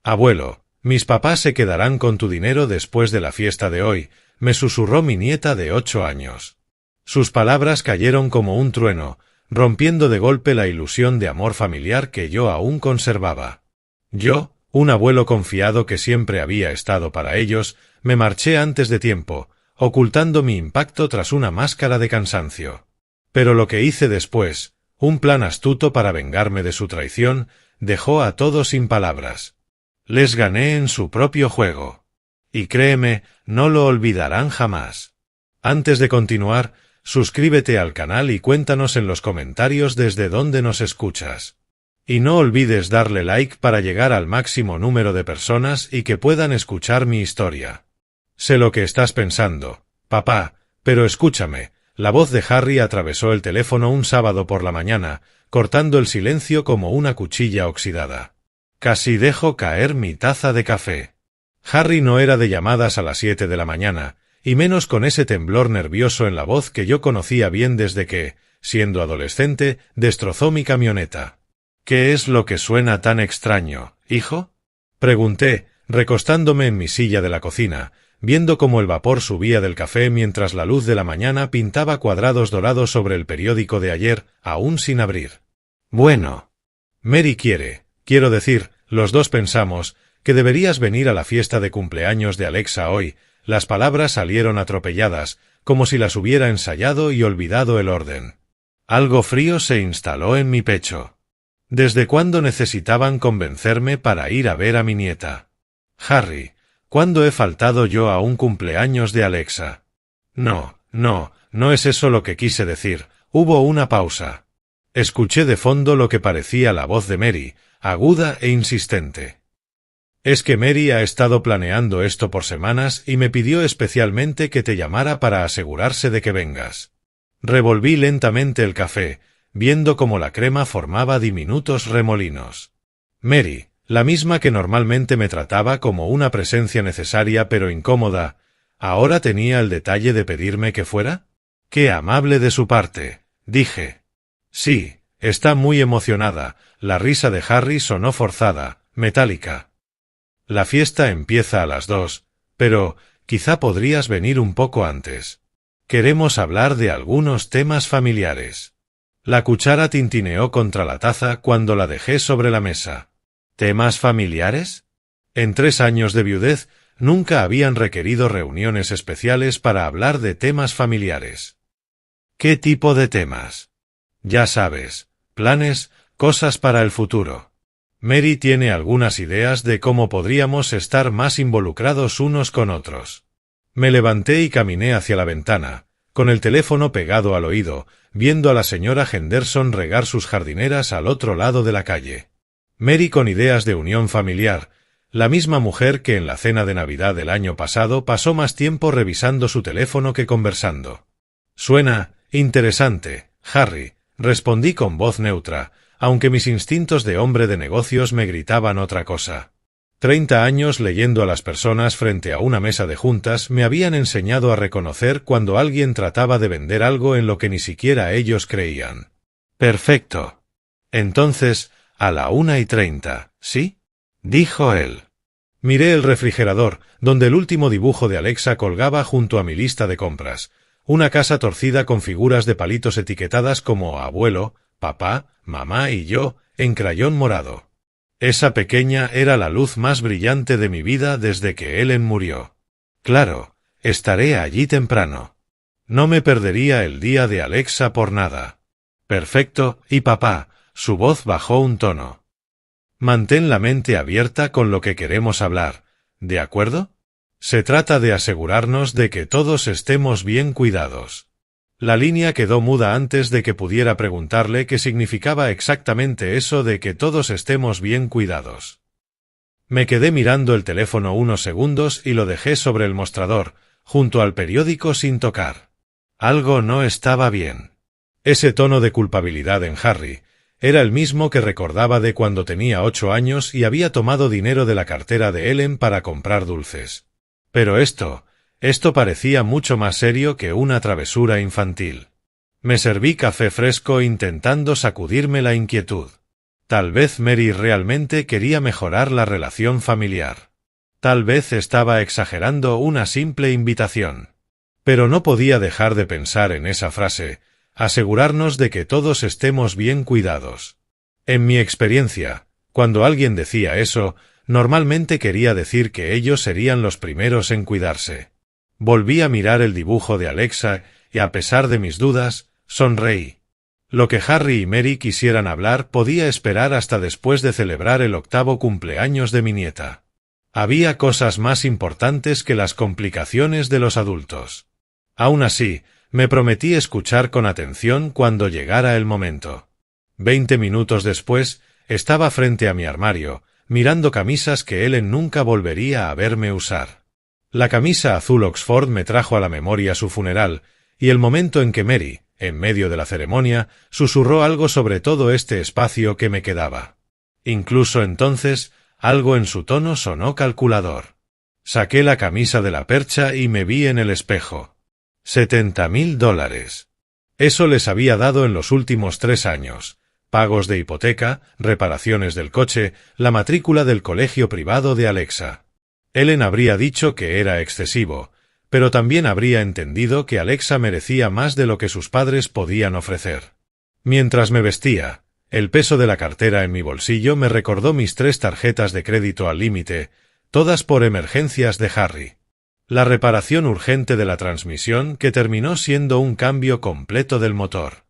Abuelo, mis papás se quedarán con tu dinero después de la fiesta de hoy, me susurró mi nieta de 8 años. Sus palabras cayeron como un trueno, rompiendo de golpe la ilusión de amor familiar que yo aún conservaba. Yo, un abuelo confiado que siempre había estado para ellos, me marché antes de tiempo, ocultando mi impacto tras una máscara de cansancio. Pero lo que hice después, un plan astuto para vengarme de su traición, dejó a todos sin palabras. Les gané en su propio juego. Y créeme, no lo olvidarán jamás. Antes de continuar, suscríbete al canal y cuéntanos en los comentarios desde dónde nos escuchas. Y no olvides darle like para llegar al máximo número de personas y que puedan escuchar mi historia. Sé lo que estás pensando, papá, pero escúchame. La voz de Harry atravesó el teléfono un sábado por la mañana, cortando el silencio como una cuchilla oxidada. Casi dejo caer mi taza de café. Harry no era de llamadas a las 7 de la mañana, y menos con ese temblor nervioso en la voz que yo conocía bien desde que, siendo adolescente, destrozó mi camioneta. ¿Qué es lo que suena tan extraño, hijo? Pregunté, recostándome en mi silla de la cocina, viendo cómo el vapor subía del café mientras la luz de la mañana pintaba cuadrados dorados sobre el periódico de ayer, aún sin abrir. Bueno. Mary quiero decir, los dos pensamos, que deberías venir a la fiesta de cumpleaños de Alexa hoy. Las palabras salieron atropelladas, como si las hubiera ensayado y olvidado el orden. Algo frío se instaló en mi pecho. ¿Desde cuándo necesitaban convencerme para ir a ver a mi nieta? Harry, ¿cuándo he faltado yo a un cumpleaños de Alexa? No es eso lo que quise decir. Hubo una pausa. Escuché de fondo lo que parecía la voz de Mary, aguda e insistente. Es que Mary ha estado planeando esto por semanas y me pidió especialmente que te llamara para asegurarse de que vengas. Revolví lentamente el café, viendo cómo la crema formaba diminutos remolinos. Mary, la misma que normalmente me trataba como una presencia necesaria pero incómoda, ¿ahora tenía el detalle de pedirme que fuera? ¡Qué amable de su parte!, dije. Sí, está muy emocionada. La risa de Harry sonó forzada, metálica. La fiesta empieza a las 2, pero quizá podrías venir un poco antes. Queremos hablar de algunos temas familiares. La cuchara tintineó contra la taza cuando la dejé sobre la mesa. ¿Temas familiares? En 3 años de viudez nunca habían requerido reuniones especiales para hablar de temas familiares. ¿Qué tipo de temas? Ya sabes, planes, cosas para el futuro. Mary tiene algunas ideas de cómo podríamos estar más involucrados unos con otros. Me levanté y caminé hacia la ventana, con el teléfono pegado al oído, viendo a la señora Henderson regar sus jardineras al otro lado de la calle. Mary con ideas de unión familiar, la misma mujer que en la cena de Navidad del año pasado pasó más tiempo revisando su teléfono que conversando. Suena interesante, Harry, respondí con voz neutra, aunque mis instintos de hombre de negocios me gritaban otra cosa. 30 años leyendo a las personas frente a una mesa de juntas me habían enseñado a reconocer cuando alguien trataba de vender algo en lo que ni siquiera ellos creían. Perfecto. Entonces, a la 1:30, ¿sí? Dijo él. Miré el refrigerador, donde el último dibujo de Alexa colgaba junto a mi lista de compras. Una casa torcida con figuras de palitos etiquetadas como abuelo, papá, mamá y yo, en crayón morado. Esa pequeña era la luz más brillante de mi vida desde que Ellen murió. Claro, estaré allí temprano. No me perdería el día de Alexa por nada. Perfecto, y papá, su voz bajó un tono. Mantén la mente abierta con lo que queremos hablar, ¿de acuerdo? Se trata de asegurarnos de que todos estemos bien cuidados. La línea quedó muda antes de que pudiera preguntarle qué significaba exactamente eso de que todos estemos bien cuidados. Me quedé mirando el teléfono unos segundos y lo dejé sobre el mostrador, junto al periódico sin tocar. Algo no estaba bien. Ese tono de culpabilidad en Harry era el mismo que recordaba de cuando tenía 8 años y había tomado dinero de la cartera de Ellen para comprar dulces. Pero esto parecía mucho más serio que una travesura infantil. Me serví café fresco intentando sacudirme la inquietud. Tal vez Mary realmente quería mejorar la relación familiar. Tal vez estaba exagerando una simple invitación. Pero no podía dejar de pensar en esa frase, asegurarnos de que todos estemos bien cuidados. En mi experiencia, cuando alguien decía eso, normalmente quería decir que ellos serían los primeros en cuidarse. Volví a mirar el dibujo de Alexa y, a pesar de mis dudas, sonreí. Lo que Harry y Mary quisieran hablar podía esperar hasta después de celebrar el 8º cumpleaños de mi nieta. Había cosas más importantes que las complicaciones de los adultos. Aún así, me prometí escuchar con atención cuando llegara el momento. 20 minutos después, estaba frente a mi armario, mirando camisas que Ellen nunca volvería a verme usar. La camisa azul Oxford me trajo a la memoria su funeral, y el momento en que Mary, en medio de la ceremonia, susurró algo sobre todo este espacio que me quedaba. Incluso entonces, algo en su tono sonó calculador. Saqué la camisa de la percha y me vi en el espejo. $70.000. Eso les había dado en los últimos 3 años. Pagos de hipoteca, reparaciones del coche, la matrícula del colegio privado de Alexa. Ellen habría dicho que era excesivo, pero también habría entendido que Alexa merecía más de lo que sus padres podían ofrecer. Mientras me vestía, el peso de la cartera en mi bolsillo me recordó mis 3 tarjetas de crédito al límite, todas por emergencias de Harry. La reparación urgente de la transmisión que terminó siendo un cambio completo del motor.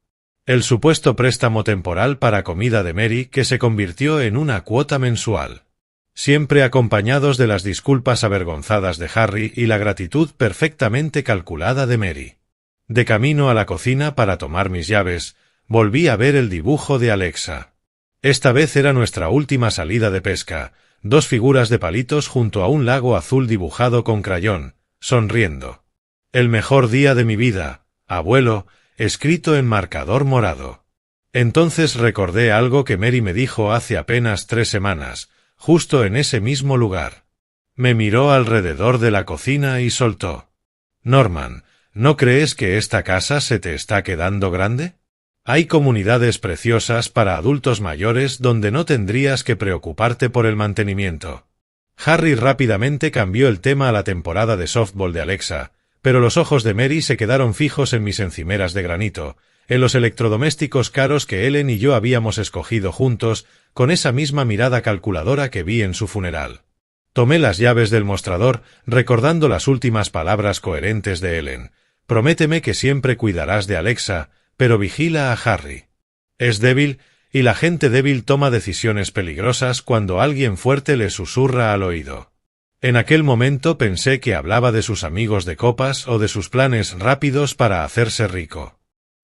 El supuesto préstamo temporal para comida de Mary que se convirtió en una cuota mensual. Siempre acompañados de las disculpas avergonzadas de Harry y la gratitud perfectamente calculada de Mary. De camino a la cocina para tomar mis llaves, volví a ver el dibujo de Alexa. Esta vez era nuestra última salida de pesca, 2 figuras de palitos junto a un lago azul dibujado con crayón, sonriendo. El mejor día de mi vida, abuelo, escrito en marcador morado. Entonces recordé algo que Mary me dijo hace apenas 3 semanas, justo en ese mismo lugar. Me miró alrededor de la cocina y soltó. Norman, ¿no crees que esta casa se te está quedando grande? Hay comunidades preciosas para adultos mayores donde no tendrías que preocuparte por el mantenimiento. Harry rápidamente cambió el tema a la temporada de softball de Alexa, pero los ojos de Mary se quedaron fijos en mis encimeras de granito, en los electrodomésticos caros que Ellen y yo habíamos escogido juntos, con esa misma mirada calculadora que vi en su funeral. Tomé las llaves del mostrador, recordando las últimas palabras coherentes de Ellen. Prométeme que siempre cuidarás de Alexa, pero vigila a Harry. Es débil, y la gente débil toma decisiones peligrosas cuando alguien fuerte le susurra al oído. En aquel momento pensé que hablaba de sus amigos de copas o de sus planes rápidos para hacerse rico.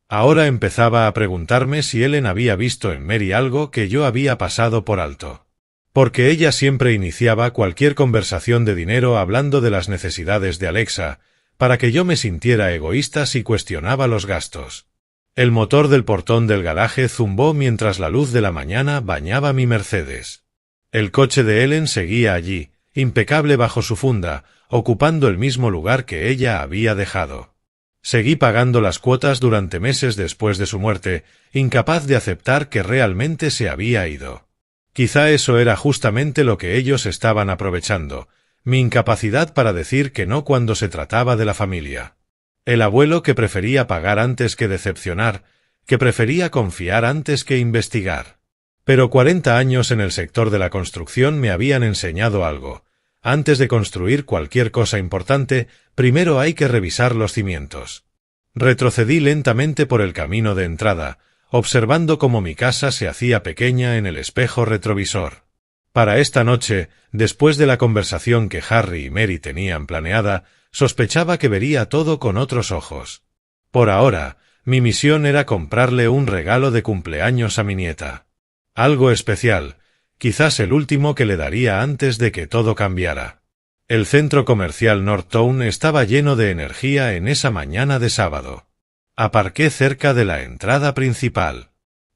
Ahora empezaba a preguntarme si Ellen había visto en Mary algo que yo había pasado por alto. Porque ella siempre iniciaba cualquier conversación de dinero hablando de las necesidades de Alexa, para que yo me sintiera egoísta si cuestionaba los gastos. El motor del portón del garaje zumbó mientras la luz de la mañana bañaba mi Mercedes. El coche de Ellen seguía allí, impecable bajo su funda, ocupando el mismo lugar que ella había dejado. Seguí pagando las cuotas durante meses después de su muerte, incapaz de aceptar que realmente se había ido. Quizá eso era justamente lo que ellos estaban aprovechando, mi incapacidad para decir que no cuando se trataba de la familia. El abuelo que prefería pagar antes que decepcionar, que prefería confiar antes que investigar. Pero 40 años en el sector de la construcción me habían enseñado algo. Antes de construir cualquier cosa importante, primero hay que revisar los cimientos. Retrocedí lentamente por el camino de entrada, observando cómo mi casa se hacía pequeña en el espejo retrovisor. Para esta noche, después de la conversación que Harry y Mary tenían planeada, sospechaba que vería todo con otros ojos. Por ahora, mi misión era comprarle un regalo de cumpleaños a mi nieta. Algo especial, quizás el último que le daría antes de que todo cambiara. El centro comercial Northtown estaba lleno de energía en esa mañana de sábado. Aparqué cerca de la entrada principal.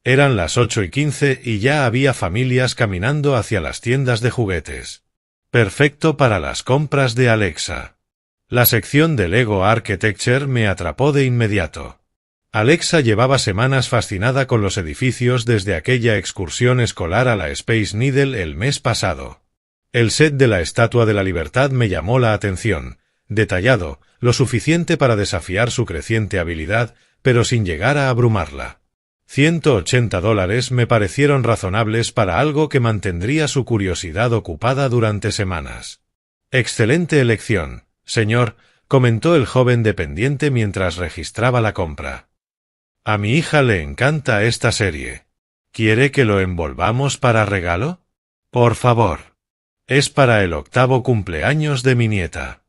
Eran las 8:15 y ya había familias caminando hacia las tiendas de juguetes. Perfecto para las compras de Alexa. La sección de Lego Architecture me atrapó de inmediato. Alexa llevaba semanas fascinada con los edificios desde aquella excursión escolar a la Space Needle el mes pasado. El set de la Estatua de la Libertad me llamó la atención, detallado, lo suficiente para desafiar su creciente habilidad, pero sin llegar a abrumarla. $180 me parecieron razonables para algo que mantendría su curiosidad ocupada durante semanas. Excelente elección, señor, comentó el joven dependiente mientras registraba la compra. A mi hija le encanta esta serie. ¿Quiere que lo envolvamos para regalo? Por favor. Es para el 8º cumpleaños de mi nieta.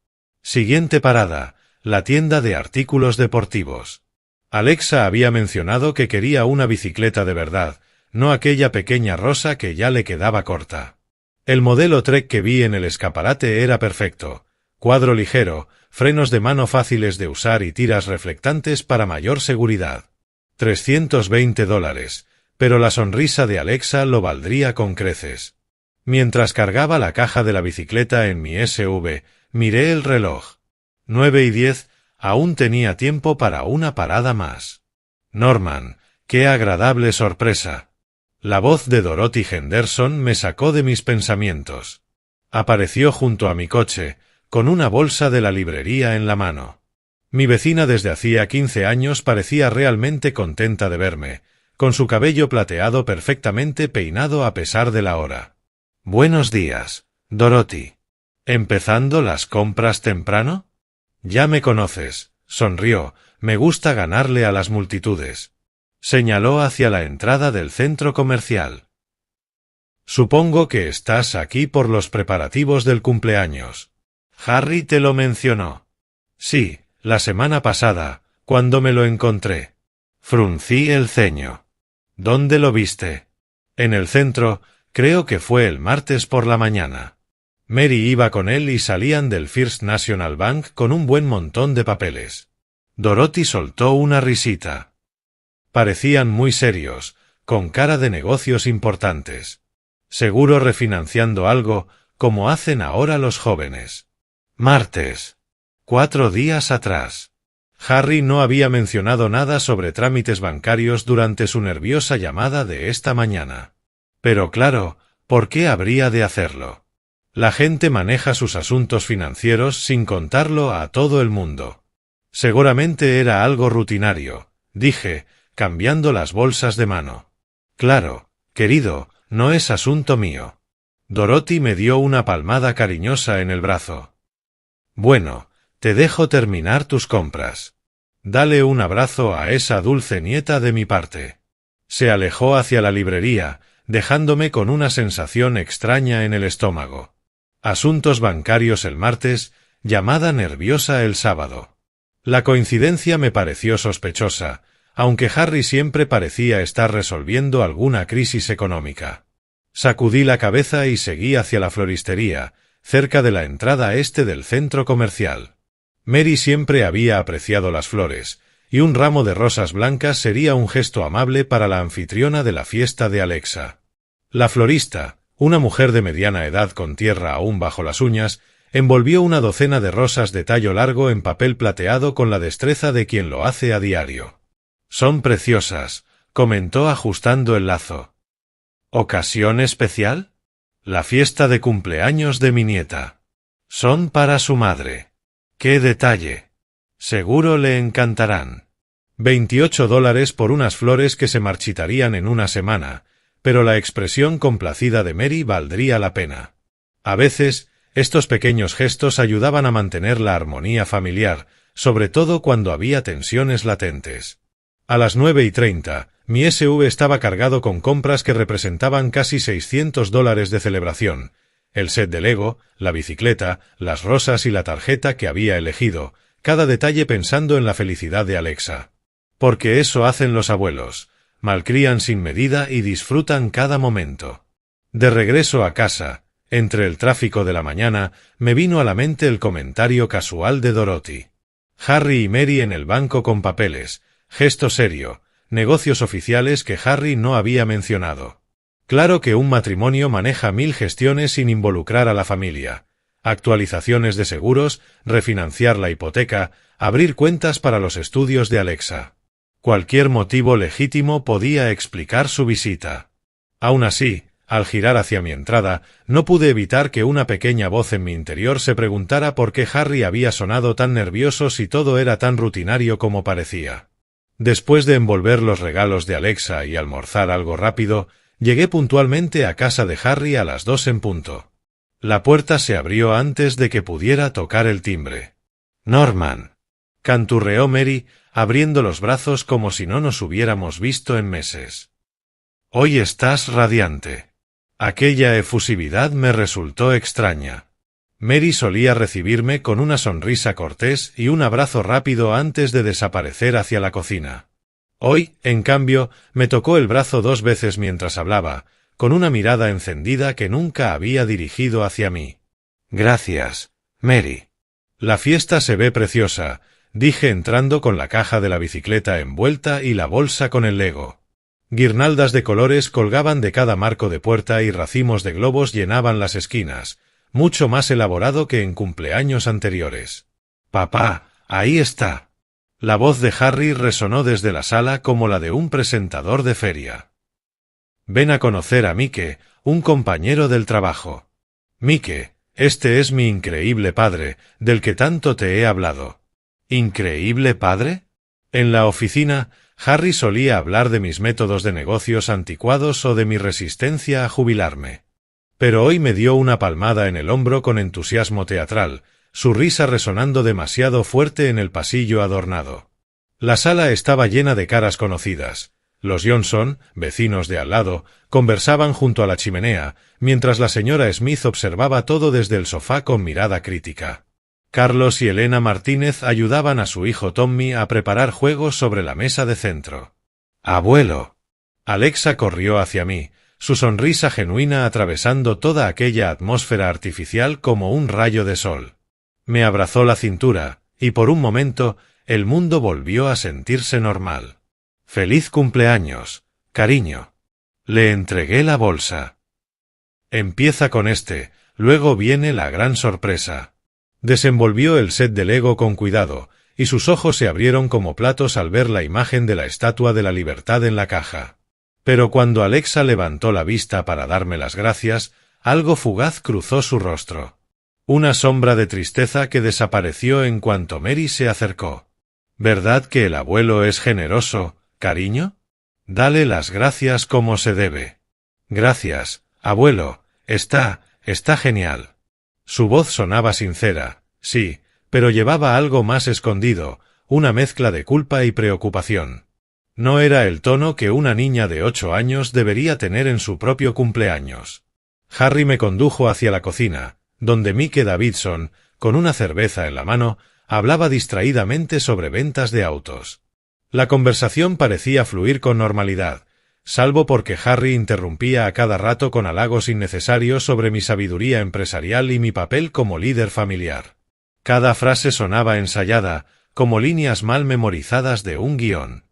Siguiente parada, la tienda de artículos deportivos. Alexa había mencionado que quería una bicicleta de verdad, no aquella pequeña rosa que ya le quedaba corta. El modelo Trek que vi en el escaparate era perfecto. Cuadro ligero, frenos de mano fáciles de usar y tiras reflectantes para mayor seguridad. $320, pero la sonrisa de Alexa lo valdría con creces. Mientras cargaba la caja de la bicicleta en mi SUV, miré el reloj. 9:10, aún tenía tiempo para una parada más. Norman, qué agradable sorpresa. La voz de Dorothy Henderson me sacó de mis pensamientos. Apareció junto a mi coche, con una bolsa de la librería en la mano. Mi vecina desde hacía 15 años parecía realmente contenta de verme, con su cabello plateado perfectamente peinado a pesar de la hora. Buenos días, Dorothy. ¿Empezando las compras temprano? Ya me conoces, sonrió, me gusta ganarle a las multitudes. Señaló hacia la entrada del centro comercial. Supongo que estás aquí por los preparativos del cumpleaños. Harry te lo mencionó. Sí. La semana pasada, cuando me lo encontré. Fruncí el ceño. ¿Dónde lo viste? En el centro, creo que fue el martes por la mañana. Mary iba con él y salían del First National Bank con un buen montón de papeles. Dorothy soltó una risita. Parecían muy serios, con cara de negocios importantes. Seguro refinanciando algo, como hacen ahora los jóvenes. Martes. 4 días atrás. Harry no había mencionado nada sobre trámites bancarios durante su nerviosa llamada de esta mañana. Pero claro, ¿por qué habría de hacerlo? La gente maneja sus asuntos financieros sin contarlo a todo el mundo. Seguramente era algo rutinario, dije, cambiando las bolsas de mano. Claro, querido, no es asunto mío. Dorothy me dio una palmada cariñosa en el brazo. Bueno, te dejo terminar tus compras. Dale un abrazo a esa dulce nieta de mi parte. Se alejó hacia la librería, dejándome con una sensación extraña en el estómago. Asuntos bancarios el martes, llamada nerviosa el sábado. La coincidencia me pareció sospechosa, aunque Harry siempre parecía estar resolviendo alguna crisis económica. Sacudí la cabeza y seguí hacia la floristería, cerca de la entrada este del centro comercial. Mary siempre había apreciado las flores, y un ramo de rosas blancas sería un gesto amable para la anfitriona de la fiesta de Alexa. La florista, una mujer de mediana edad con tierra aún bajo las uñas, envolvió una docena de rosas de tallo largo en papel plateado con la destreza de quien lo hace a diario. Son preciosas, comentó ajustando el lazo. ¿Ocasión especial? La fiesta de cumpleaños de mi nieta. Son para su madre. ¡Qué detalle! Seguro le encantarán. $28 por unas flores que se marchitarían en una semana, pero la expresión complacida de Mary valdría la pena. A veces, estos pequeños gestos ayudaban a mantener la armonía familiar, sobre todo cuando había tensiones latentes. A las 9:30, mi SUV estaba cargado con compras que representaban casi $600 de celebración. El set de Lego, la bicicleta, las rosas y la tarjeta que había elegido, cada detalle pensando en la felicidad de Alexa. Porque eso hacen los abuelos, malcrían sin medida y disfrutan cada momento. De regreso a casa, entre el tráfico de la mañana, me vino a la mente el comentario casual de Dorothy. Harry y Mary en el banco con papeles, gesto serio, negocios oficiales que Harry no había mencionado. Claro que un matrimonio maneja 1000 gestiones sin involucrar a la familia. Actualizaciones de seguros, refinanciar la hipoteca, abrir cuentas para los estudios de Alexa. Cualquier motivo legítimo podía explicar su visita. Aún así, al girar hacia mi entrada, no pude evitar que una pequeña voz en mi interior se preguntara por qué Harry había sonado tan nervioso si todo era tan rutinario como parecía. Después de envolver los regalos de Alexa y almorzar algo rápido, llegué puntualmente a casa de Harry a las 2 en punto. La puerta se abrió antes de que pudiera tocar el timbre. «Norman», canturreó Mary, abriendo los brazos como si no nos hubiéramos visto en meses. «Hoy estás radiante». Aquella efusividad me resultó extraña. Mary solía recibirme con una sonrisa cortés y un abrazo rápido antes de desaparecer hacia la cocina. Hoy, en cambio, me tocó el brazo 2 veces mientras hablaba, con una mirada encendida que nunca había dirigido hacia mí. «Gracias, Mary». «La fiesta se ve preciosa», dije entrando con la caja de la bicicleta envuelta y la bolsa con el Lego. Guirnaldas de colores colgaban de cada marco de puerta y racimos de globos llenaban las esquinas, mucho más elaborado que en cumpleaños anteriores. «Papá, ahí está». La voz de Harry resonó desde la sala como la de un presentador de feria. «Ven a conocer a Mike, un compañero del trabajo». «Mike, este es mi increíble padre, del que tanto te he hablado». «¿Increíble padre?» En la oficina, Harry solía hablar de mis métodos de negocios anticuados o de mi resistencia a jubilarme. Pero hoy me dio una palmada en el hombro con entusiasmo teatral, su risa resonando demasiado fuerte en el pasillo adornado. La sala estaba llena de caras conocidas. Los Johnson, vecinos de al lado, conversaban junto a la chimenea, mientras la señora Smith observaba todo desde el sofá con mirada crítica. Carlos y Elena Martínez ayudaban a su hijo Tommy a preparar juegos sobre la mesa de centro. «Abuelo». Alexa corrió hacia mí, su sonrisa genuina atravesando toda aquella atmósfera artificial como un rayo de sol. Me abrazó la cintura, y por un momento, el mundo volvió a sentirse normal. «Feliz cumpleaños, cariño». Le entregué la bolsa. «Empieza con este, luego viene la gran sorpresa». Desenvolvió el set de Lego con cuidado, y sus ojos se abrieron como platos al ver la imagen de la Estatua de la Libertad en la caja. Pero cuando Alexa levantó la vista para darme las gracias, algo fugaz cruzó su rostro. Una sombra de tristeza que desapareció en cuanto Mary se acercó. «¿Verdad que el abuelo es generoso, cariño? Dale las gracias como se debe». «Gracias, abuelo, está genial». Su voz sonaba sincera, sí, pero llevaba algo más escondido, una mezcla de culpa y preocupación. No era el tono que una niña de 8 años debería tener en su propio cumpleaños. Harry me condujo hacia la cocina, donde Mike Davidson, con una cerveza en la mano, hablaba distraídamente sobre ventas de autos. La conversación parecía fluir con normalidad, salvo porque Harry interrumpía a cada rato con halagos innecesarios sobre mi sabiduría empresarial y mi papel como líder familiar. Cada frase sonaba ensayada, como líneas mal memorizadas de un guión.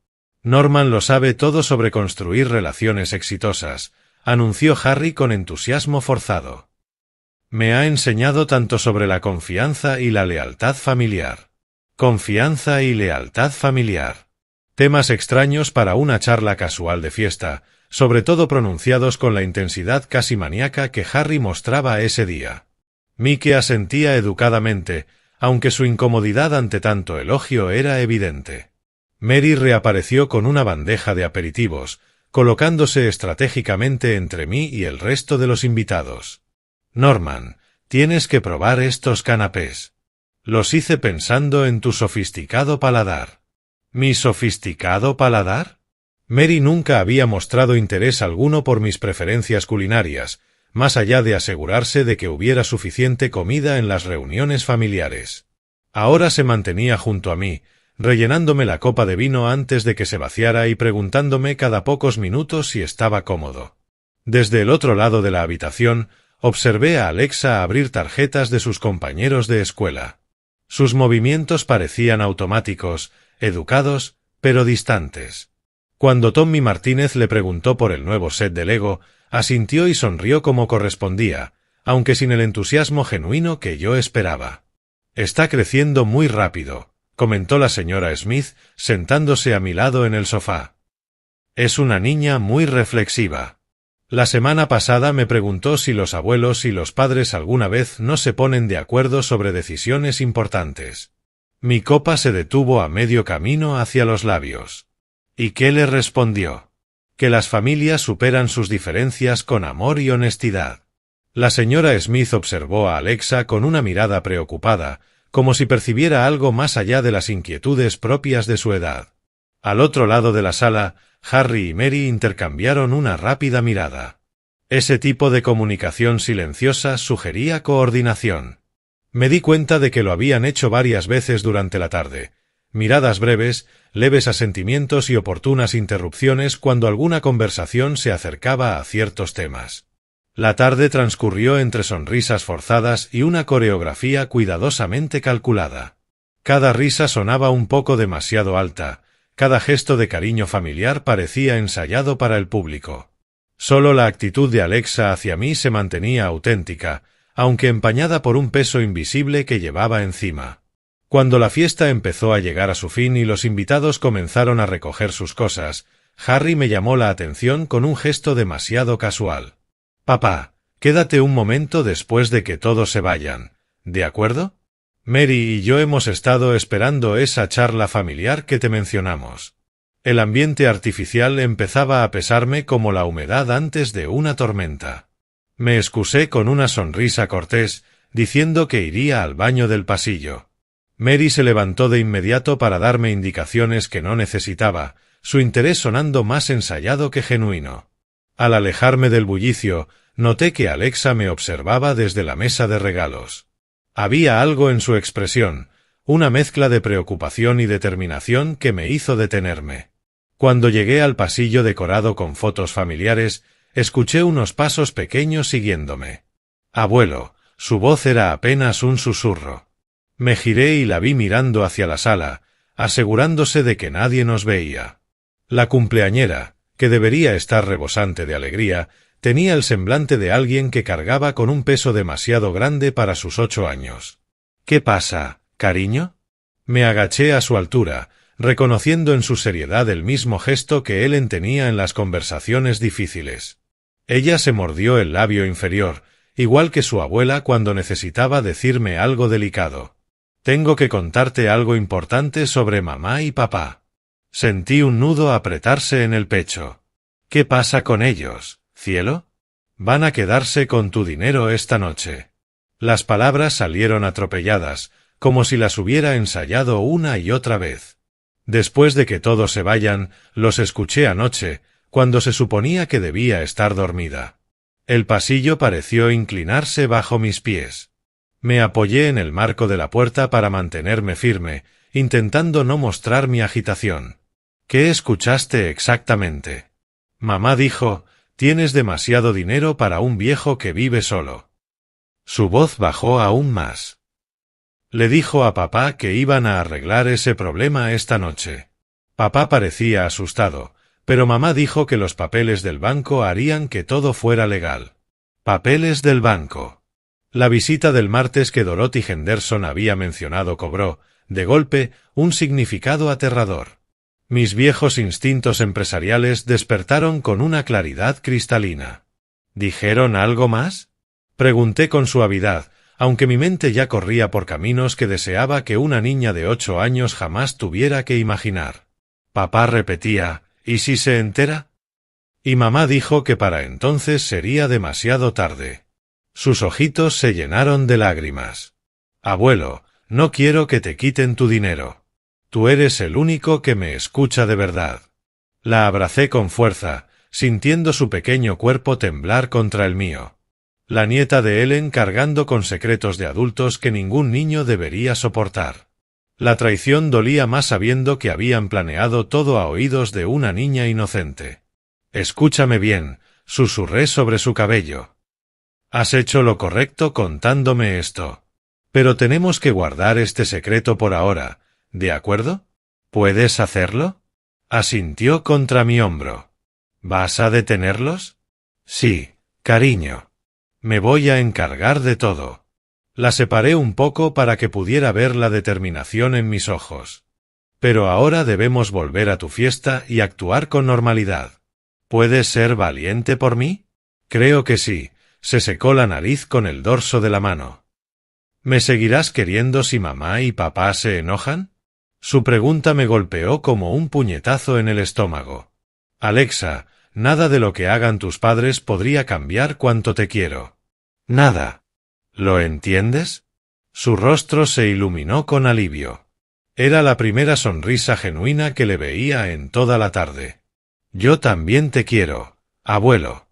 «Norman lo sabe todo sobre construir relaciones exitosas», anunció Harry con entusiasmo forzado. «Me ha enseñado tanto sobre la confianza y la lealtad familiar». Confianza y lealtad familiar. Temas extraños para una charla casual de fiesta, sobre todo pronunciados con la intensidad casi maníaca que Harry mostraba ese día. Mike asentía educadamente, aunque su incomodidad ante tanto elogio era evidente. Mary reapareció con una bandeja de aperitivos, colocándose estratégicamente entre mí y el resto de los invitados. «Norman, tienes que probar estos canapés. Los hice pensando en tu sofisticado paladar». ¿Mi sofisticado paladar? Mary nunca había mostrado interés alguno por mis preferencias culinarias, más allá de asegurarse de que hubiera suficiente comida en las reuniones familiares. Ahora se mantenía junto a mí, rellenándome la copa de vino antes de que se vaciara y preguntándome cada pocos minutos si estaba cómodo. Desde el otro lado de la habitación, observé a Alexa abrir tarjetas de sus compañeros de escuela. Sus movimientos parecían automáticos, educados, pero distantes. Cuando Tommy Martínez le preguntó por el nuevo set de Lego, asintió y sonrió como correspondía, aunque sin el entusiasmo genuino que yo esperaba. «Está creciendo muy rápido», comentó la señora Smith, sentándose a mi lado en el sofá. Es una niña muy reflexiva. La semana pasada me preguntó si los abuelos y los padres alguna vez no se ponen de acuerdo sobre decisiones importantes. Mi copa se detuvo a medio camino hacia los labios. ¿Y qué le respondió? Que las familias superan sus diferencias con amor y honestidad. La señora Smith observó a Alexa con una mirada preocupada, como si percibiera algo más allá de las inquietudes propias de su edad. Al otro lado de la sala, Harry y Mary intercambiaron una rápida mirada. Ese tipo de comunicación silenciosa sugería coordinación. Me di cuenta de que lo habían hecho varias veces durante la tarde. Miradas breves, leves asentimientos y oportunas interrupciones cuando alguna conversación se acercaba a ciertos temas. La tarde transcurrió entre sonrisas forzadas y una coreografía cuidadosamente calculada. Cada risa sonaba un poco demasiado alta, cada gesto de cariño familiar parecía ensayado para el público. Solo la actitud de Alexa hacia mí se mantenía auténtica, aunque empañada por un peso invisible que llevaba encima. Cuando la fiesta empezó a llegar a su fin y los invitados comenzaron a recoger sus cosas, Harry me llamó la atención con un gesto demasiado casual. «Papá, quédate un momento después de que todos se vayan, ¿de acuerdo? Mary y yo hemos estado esperando esa charla familiar que te mencionamos». El ambiente artificial empezaba a pesarme como la humedad antes de una tormenta. Me excusé con una sonrisa cortés, diciendo que iría al baño del pasillo. Mary se levantó de inmediato para darme indicaciones que no necesitaba, su interés sonando más ensayado que genuino. Al alejarme del bullicio, noté que Alexa me observaba desde la mesa de regalos. Había algo en su expresión, una mezcla de preocupación y determinación que me hizo detenerme. Cuando llegué al pasillo decorado con fotos familiares, escuché unos pasos pequeños siguiéndome. «Abuelo», su voz era apenas un susurro. Me giré y la vi mirando hacia la sala, asegurándose de que nadie nos veía. La cumpleañera, que debería estar rebosante de alegría, tenía el semblante de alguien que cargaba con un peso demasiado grande para sus 8 años. «¿Qué pasa, cariño?» Me agaché a su altura, reconociendo en su seriedad el mismo gesto que Ellen tenía en las conversaciones difíciles. Ella se mordió el labio inferior, igual que su abuela cuando necesitaba decirme algo delicado. «Tengo que contarte algo importante sobre mamá y papá». Sentí un nudo apretarse en el pecho. «¿Qué pasa con ellos, cielo? Van a quedarse con tu dinero esta noche». Las palabras salieron atropelladas, como si las hubiera ensayado una y otra vez. Después de que todos se vayan, los escuché anoche, cuando se suponía que debía estar dormida. El pasillo pareció inclinarse bajo mis pies. Me apoyé en el marco de la puerta para mantenerme firme, intentando no mostrar mi agitación. «¿Qué escuchaste exactamente?» Mamá dijo, «Tienes demasiado dinero para un viejo que vive solo». Su voz bajó aún más. Le dijo a papá que iban a arreglar ese problema esta noche. Papá parecía asustado, pero mamá dijo que los papeles del banco harían que todo fuera legal. «Papeles del banco». La visita del martes que Dorothy Henderson había mencionado cobró, de golpe, un significado aterrador. Mis viejos instintos empresariales despertaron con una claridad cristalina. «¿Dijeron algo más?», pregunté con suavidad, aunque mi mente ya corría por caminos que deseaba que una niña de 8 años jamás tuviera que imaginar. Papá repetía, «¿Y si se entera?». Y mamá dijo que para entonces sería demasiado tarde. Sus ojitos se llenaron de lágrimas. «Abuelo, no quiero que te quiten tu dinero. Tú eres el único que me escucha de verdad». La abracé con fuerza, sintiendo su pequeño cuerpo temblar contra el mío. La nieta de Ellen cargando con secretos de adultos que ningún niño debería soportar. La traición dolía más sabiendo que habían planeado todo a oídos de una niña inocente. «Escúchame bien», susurré sobre su cabello. «Has hecho lo correcto contándome esto. Pero tenemos que guardar este secreto por ahora, ¿de acuerdo? ¿Puedes hacerlo?». Asintió contra mi hombro. «¿Vas a detenerlos?». «Sí, cariño. Me voy a encargar de todo». La separé un poco para que pudiera ver la determinación en mis ojos. Pero ahora debemos volver a tu fiesta y actuar con normalidad. ¿Puedes ser valiente por mí? Creo que sí. Se secó la nariz con el dorso de la mano. ¿Me seguirás queriendo si mamá y papá se enojan? Su pregunta me golpeó como un puñetazo en el estómago. Alexa, nada de lo que hagan tus padres podría cambiar cuánto te quiero. Nada. ¿Lo entiendes? Su rostro se iluminó con alivio. Era la primera sonrisa genuina que le veía en toda la tarde. Yo también te quiero, abuelo.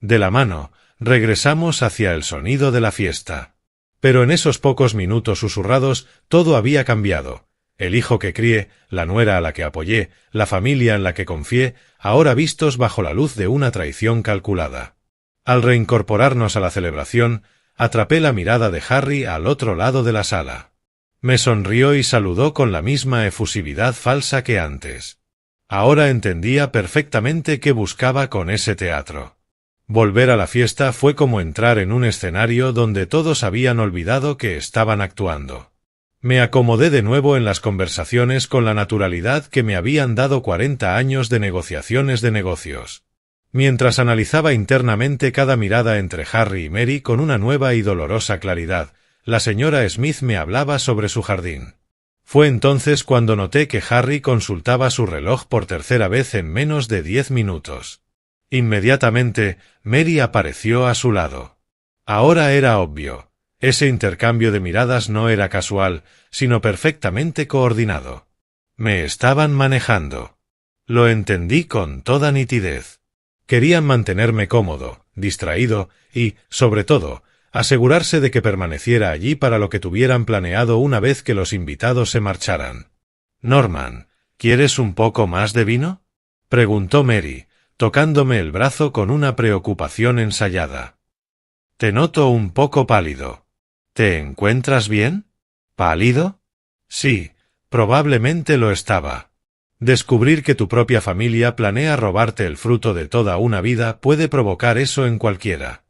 De la mano, regresamos hacia el sonido de la fiesta. Pero en esos pocos minutos susurrados todo había cambiado. El hijo que crié, la nuera a la que apoyé, la familia en la que confié, ahora vistos bajo la luz de una traición calculada. Al reincorporarnos a la celebración, atrapé la mirada de Harry al otro lado de la sala. Me sonrió y saludó con la misma efusividad falsa que antes. Ahora entendía perfectamente qué buscaba con ese teatro. Volver a la fiesta fue como entrar en un escenario donde todos habían olvidado que estaban actuando. Me acomodé de nuevo en las conversaciones con la naturalidad que me habían dado 40 años de negociaciones de negocios. Mientras analizaba internamente cada mirada entre Harry y Mary con una nueva y dolorosa claridad, la señora Smith me hablaba sobre su jardín. Fue entonces cuando noté que Harry consultaba su reloj por tercera vez en menos de 10 minutos. Inmediatamente, Mary apareció a su lado. Ahora era obvio. Ese intercambio de miradas no era casual, sino perfectamente coordinado. Me estaban manejando. Lo entendí con toda nitidez. Querían mantenerme cómodo, distraído y, sobre todo, asegurarse de que permaneciera allí para lo que tuvieran planeado una vez que los invitados se marcharan. «Norman, ¿quieres un poco más de vino?», preguntó Mary, tocándome el brazo con una preocupación ensayada. «Te noto un poco pálido. ¿Te encuentras bien? ¿Pálido?» «Sí, probablemente lo estaba. Descubrir que tu propia familia planea robarte el fruto de toda una vida puede provocar eso en cualquiera».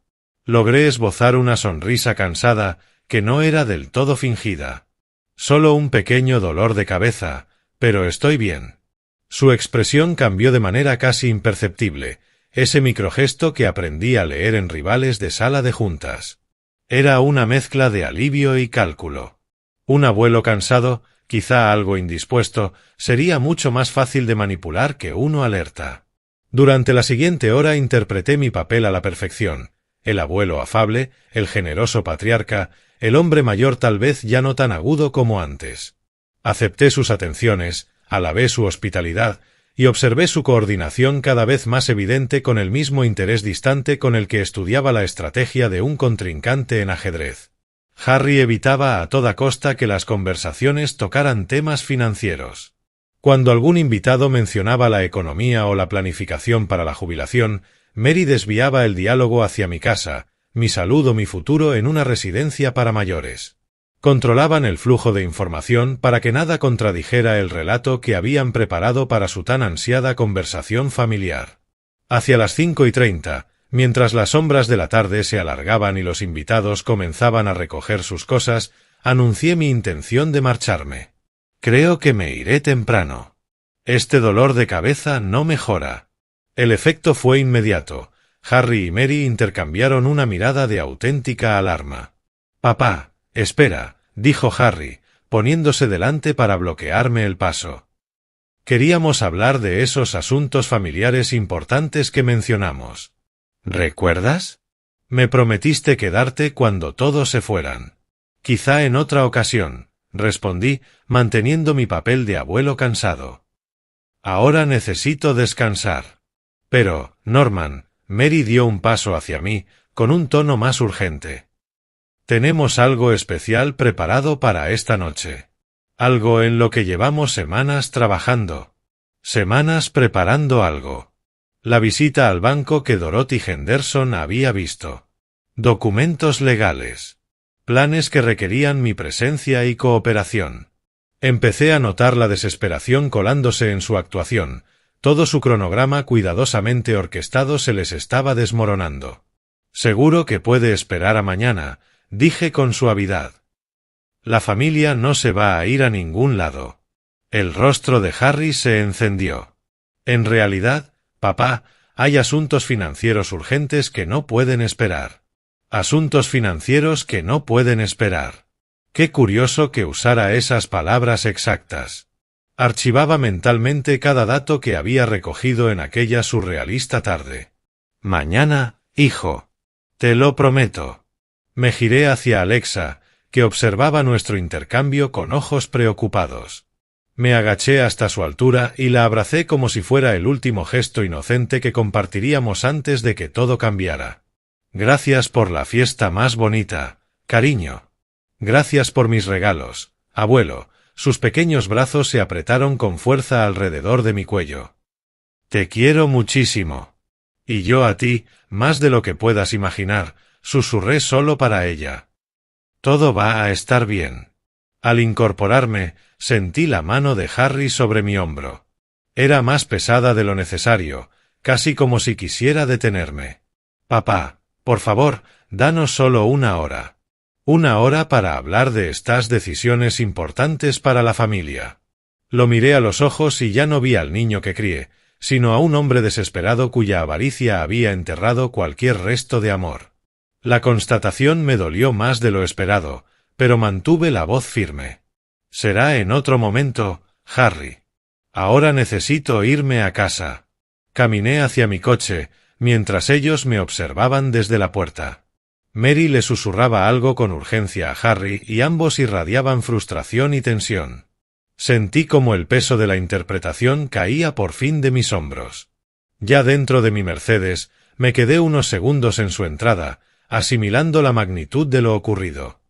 Logré esbozar una sonrisa cansada que no era del todo fingida. «Solo un pequeño dolor de cabeza, pero estoy bien». Su expresión cambió de manera casi imperceptible, ese microgesto que aprendí a leer en rivales de sala de juntas. Era una mezcla de alivio y cálculo. Un abuelo cansado, quizá algo indispuesto, sería mucho más fácil de manipular que uno alerta. Durante la siguiente hora interpreté mi papel a la perfección. El abuelo afable, el generoso patriarca, el hombre mayor tal vez ya no tan agudo como antes. Acepté sus atenciones, alabé su hospitalidad y observé su coordinación cada vez más evidente con el mismo interés distante con el que estudiaba la estrategia de un contrincante en ajedrez. Harry evitaba a toda costa que las conversaciones tocaran temas financieros. Cuando algún invitado mencionaba la economía o la planificación para la jubilación, Mary desviaba el diálogo hacia mi casa, mi salud o mi futuro en una residencia para mayores. Controlaban el flujo de información para que nada contradijera el relato que habían preparado para su tan ansiada conversación familiar. Hacia las 5:30, mientras las sombras de la tarde se alargaban y los invitados comenzaban a recoger sus cosas, anuncié mi intención de marcharme. «Creo que me iré temprano. Este dolor de cabeza no mejora». El efecto fue inmediato. Harry y Mary intercambiaron una mirada de auténtica alarma. «Papá, espera», dijo Harry, poniéndose delante para bloquearme el paso. Queríamos hablar de esos asuntos familiares importantes que mencionamos. ¿Recuerdas? Me prometiste quedarte cuando todos se fueran. Quizá en otra ocasión, respondí, manteniendo mi papel de abuelo cansado. Ahora necesito descansar. Pero, Norman, Mary dio un paso hacia mí, con un tono más urgente. Tenemos algo especial preparado para esta noche. Algo en lo que llevamos semanas trabajando. Semanas preparando algo. La visita al banco que Dorothy Henderson había visto. Documentos legales. Planes que requerían mi presencia y cooperación. Empecé a notar la desesperación colándose en su actuación. Todo su cronograma cuidadosamente orquestado se les estaba desmoronando. «Seguro que puede esperar a mañana», dije con suavidad. La familia no se va a ir a ningún lado. El rostro de Harry se encendió. En realidad, papá, hay asuntos financieros urgentes que no pueden esperar. Asuntos financieros que no pueden esperar. Qué curioso que usara esas palabras exactas. Archivaba mentalmente cada dato que había recogido en aquella surrealista tarde. Mañana, hijo. Te lo prometo. Me giré hacia Alexa, que observaba nuestro intercambio con ojos preocupados. Me agaché hasta su altura y la abracé como si fuera el último gesto inocente que compartiríamos antes de que todo cambiara. Gracias por la fiesta más bonita, cariño. Gracias por mis regalos, abuelo. Sus pequeños brazos se apretaron con fuerza alrededor de mi cuello. Te quiero muchísimo. Y yo a ti, más de lo que puedas imaginar, susurré solo para ella. Todo va a estar bien. Al incorporarme, sentí la mano de Harry sobre mi hombro. Era más pesada de lo necesario, casi como si quisiera detenerme. Papá, por favor, danos solo una hora. Una hora para hablar de estas decisiones importantes para la familia. Lo miré a los ojos y ya no vi al niño que crié, sino a un hombre desesperado cuya avaricia había enterrado cualquier resto de amor. La constatación me dolió más de lo esperado, pero mantuve la voz firme. Será en otro momento, Harry. Ahora necesito irme a casa. Caminé hacia mi coche, mientras ellos me observaban desde la puerta. Mary le susurraba algo con urgencia a Harry y ambos irradiaban frustración y tensión. Sentí como el peso de la interpretación caía por fin de mis hombros. Ya dentro de mi Mercedes, me quedé unos segundos en su entrada, asimilando la magnitud de lo ocurrido.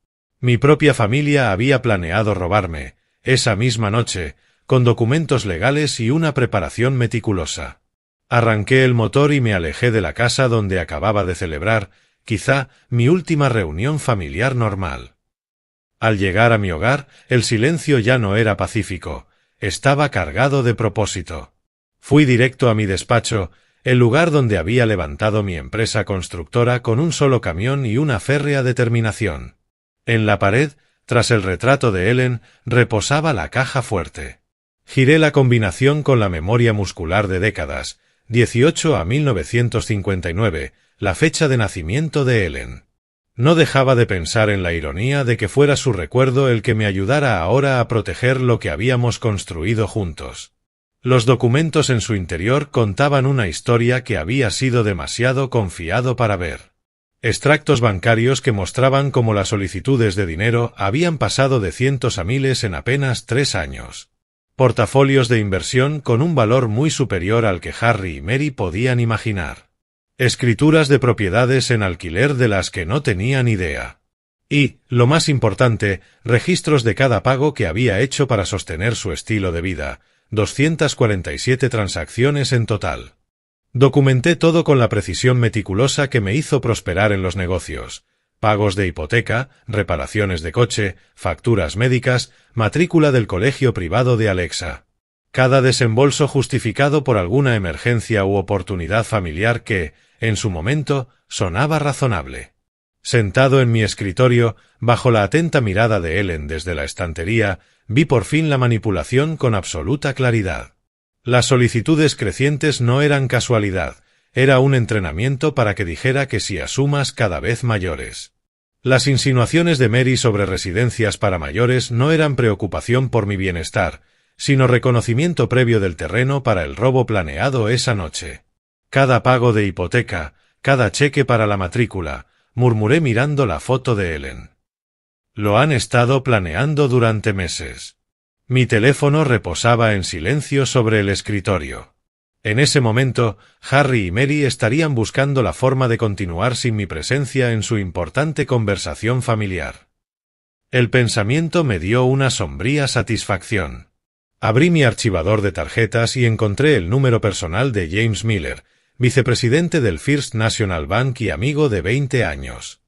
Mi propia familia había planeado robarme, esa misma noche, con documentos legales y una preparación meticulosa. Arranqué el motor y me alejé de la casa donde acababa de celebrar, quizá, mi última reunión familiar normal. Al llegar a mi hogar, el silencio ya no era pacífico, estaba cargado de propósito. Fui directo a mi despacho, el lugar donde había levantado mi empresa constructora con un solo camión y una férrea determinación. En la pared, tras el retrato de Ellen, reposaba la caja fuerte. Giré la combinación con la memoria muscular de décadas, 18 a 1959, la fecha de nacimiento de Ellen. No dejaba de pensar en la ironía de que fuera su recuerdo el que me ayudara ahora a proteger lo que habíamos construido juntos. Los documentos en su interior contaban una historia que había sido demasiado confiado para ver. Extractos bancarios que mostraban cómo las solicitudes de dinero habían pasado de cientos a miles en apenas 3 años. Portafolios de inversión con un valor muy superior al que Harry y Mary podían imaginar. Escrituras de propiedades en alquiler de las que no tenían idea. Y, lo más importante, registros de cada pago que había hecho para sostener su estilo de vida, 247 transacciones en total. Documenté todo con la precisión meticulosa que me hizo prosperar en los negocios. Pagos de hipoteca, reparaciones de coche, facturas médicas, matrícula del colegio privado de Alexa. Cada desembolso justificado por alguna emergencia u oportunidad familiar que, en su momento, sonaba razonable. Sentado en mi escritorio, bajo la atenta mirada de Ellen desde la estantería, vi por fin la manipulación con absoluta claridad. Las solicitudes crecientes no eran casualidad, era un entrenamiento para que dijera que sí a sumas cada vez mayores. Las insinuaciones de Mary sobre residencias para mayores no eran preocupación por mi bienestar, sino reconocimiento previo del terreno para el robo planeado esa noche. Cada pago de hipoteca, cada cheque para la matrícula, murmuré mirando la foto de Ellen. Lo han estado planeando durante meses. Mi teléfono reposaba en silencio sobre el escritorio. En ese momento, Harry y Mary estarían buscando la forma de continuar sin mi presencia en su importante conversación familiar. El pensamiento me dio una sombría satisfacción. Abrí mi archivador de tarjetas y encontré el número personal de James Miller, vicepresidente del First National Bank y amigo de 20 años.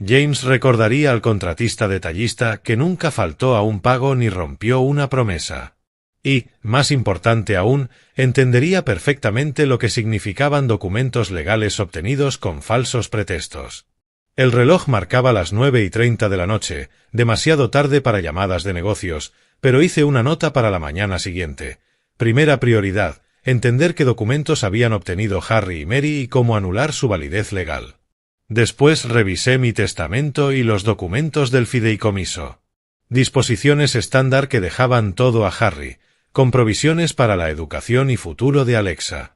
James recordaría al contratista detallista que nunca faltó a un pago ni rompió una promesa. Y, más importante aún, entendería perfectamente lo que significaban documentos legales obtenidos con falsos pretextos. El reloj marcaba las 9:30 de la noche, demasiado tarde para llamadas de negocios, pero hice una nota para la mañana siguiente. Primera prioridad, entender qué documentos habían obtenido Harry y Mary y cómo anular su validez legal. Después revisé mi testamento y los documentos del fideicomiso. Disposiciones estándar que dejaban todo a Harry, con provisiones para la educación y futuro de Alexa.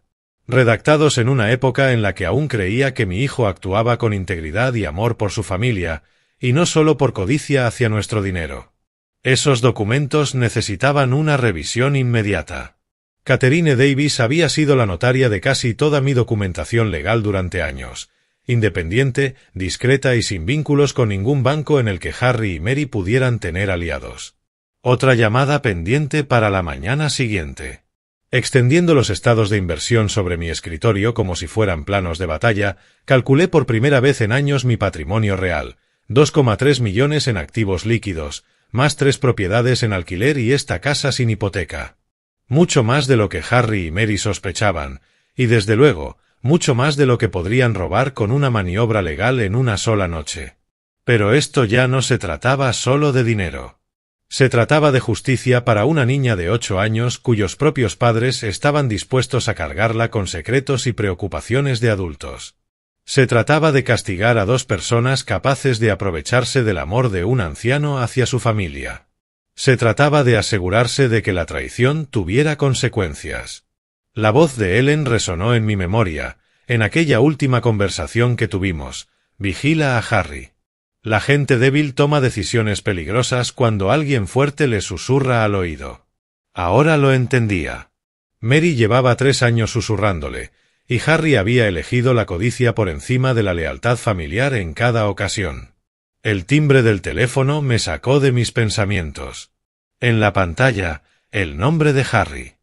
Redactados en una época en la que aún creía que mi hijo actuaba con integridad y amor por su familia, y no solo por codicia hacia nuestro dinero. Esos documentos necesitaban una revisión inmediata. Catherine Davis había sido la notaria de casi toda mi documentación legal durante años, independiente, discreta y sin vínculos con ningún banco en el que Harry y Mary pudieran tener aliados. Otra llamada pendiente para la mañana siguiente. Extendiendo los estados de inversión sobre mi escritorio como si fueran planos de batalla, calculé por primera vez en años mi patrimonio real, 2,3 millones en activos líquidos, más 3 propiedades en alquiler y esta casa sin hipoteca. Mucho más de lo que Harry y Mary sospechaban, y desde luego, mucho más de lo que podrían robar con una maniobra legal en una sola noche. Pero esto ya no se trataba solo de dinero. Se trataba de justicia para una niña de 8 años cuyos propios padres estaban dispuestos a cargarla con secretos y preocupaciones de adultos. Se trataba de castigar a 2 personas capaces de aprovecharse del amor de un anciano hacia su familia. Se trataba de asegurarse de que la traición tuviera consecuencias. La voz de Ellen resonó en mi memoria, en aquella última conversación que tuvimos: vigila a Harry. La gente débil toma decisiones peligrosas cuando alguien fuerte le susurra al oído. Ahora lo entendía. Mary llevaba 3 años susurrándole, y Harry había elegido la codicia por encima de la lealtad familiar en cada ocasión. El timbre del teléfono me sacó de mis pensamientos. En la pantalla, el nombre de Harry.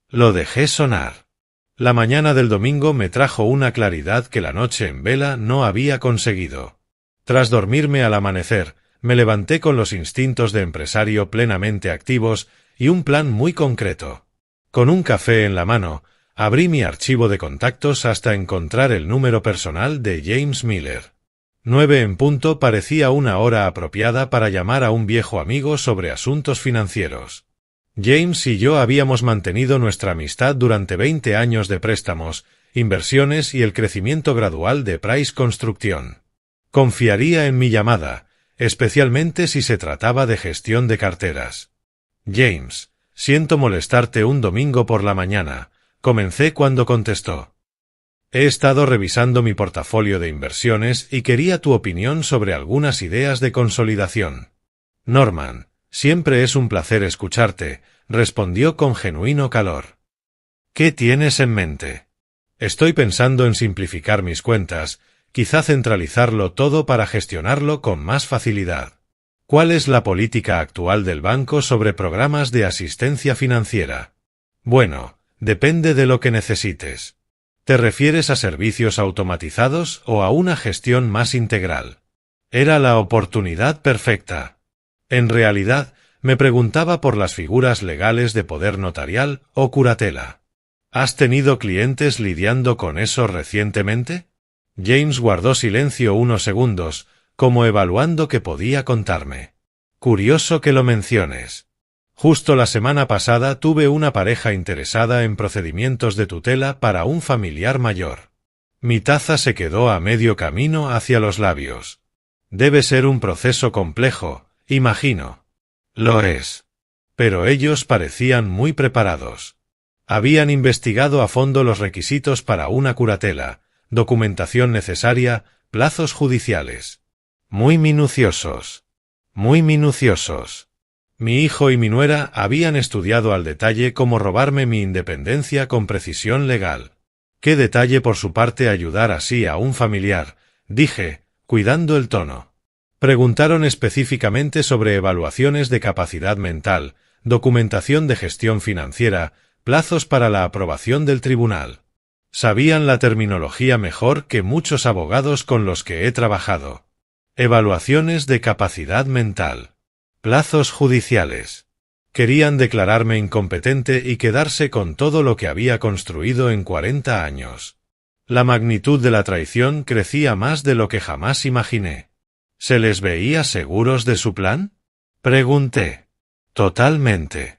Lo dejé sonar. La mañana del domingo me trajo una claridad que la noche en vela no había conseguido. Tras dormirme al amanecer, me levanté con los instintos de empresario plenamente activos y un plan muy concreto. Con un café en la mano, abrí mi archivo de contactos hasta encontrar el número personal de James Miller. 9 en punto parecía una hora apropiada para llamar a un viejo amigo sobre asuntos financieros. James y yo habíamos mantenido nuestra amistad durante 20 años de préstamos, inversiones y el crecimiento gradual de Price Construction. Confiaría en mi llamada, especialmente si se trataba de gestión de carteras. James, siento molestarte un domingo por la mañana, comencé cuando contestó. He estado revisando mi portafolio de inversiones y quería tu opinión sobre algunas ideas de consolidación. Norman, siempre es un placer escucharte, respondió con genuino calor. ¿Qué tienes en mente? Estoy pensando en simplificar mis cuentas, quizá centralizarlo todo para gestionarlo con más facilidad. ¿Cuál es la política actual del banco sobre programas de asistencia financiera? Bueno, depende de lo que necesites. ¿Te refieres a servicios automatizados o a una gestión más integral? Era la oportunidad perfecta. En realidad, me preguntaba por las figuras legales de poder notarial o curatela. ¿Has tenido clientes lidiando con eso recientemente? James guardó silencio unos segundos, como evaluando qué podía contarme. Curioso que lo menciones. Justo la semana pasada tuve una pareja interesada en procedimientos de tutela para un familiar mayor. Mi taza se quedó a medio camino hacia los labios. Debe ser un proceso complejo, imagino. Lo es. Pero ellos parecían muy preparados. Habían investigado a fondo los requisitos para una curatela, documentación necesaria, plazos judiciales. Muy minuciosos. Muy minuciosos. Mi hijo y mi nuera habían estudiado al detalle cómo robarme mi independencia con precisión legal. Qué detalle por su parte ayudar así a un familiar, dije, cuidando el tono. Preguntaron específicamente sobre evaluaciones de capacidad mental, documentación de gestión financiera, plazos para la aprobación del tribunal. Sabían la terminología mejor que muchos abogados con los que he trabajado. Evaluaciones de capacidad mental. Plazos judiciales. Querían declararme incompetente y quedarse con todo lo que había construido en 40 años. La magnitud de la traición crecía más de lo que jamás imaginé. ¿Se les veía seguros de su plan? Pregunté. Totalmente.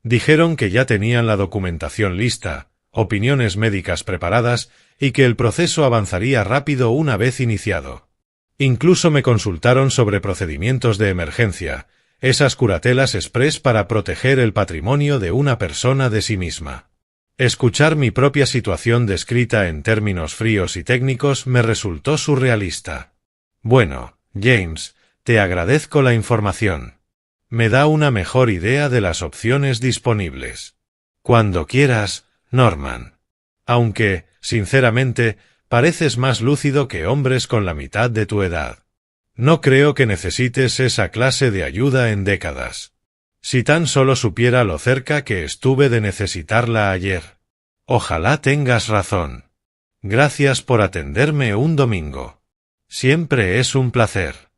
Dijeron que ya tenían la documentación lista, opiniones médicas preparadas y que el proceso avanzaría rápido una vez iniciado. Incluso me consultaron sobre procedimientos de emergencia, esas curatelas express para proteger el patrimonio de una persona de sí misma. Escuchar mi propia situación descrita en términos fríos y técnicos me resultó surrealista. Bueno, James, te agradezco la información. Me da una mejor idea de las opciones disponibles. Cuando quieras, Norman. Aunque, sinceramente, pareces más lúcido que hombres con la mitad de tu edad. No creo que necesites esa clase de ayuda en décadas. Si tan solo supiera lo cerca que estuve de necesitarla ayer. Ojalá tengas razón. Gracias por atenderme un domingo. Siempre es un placer.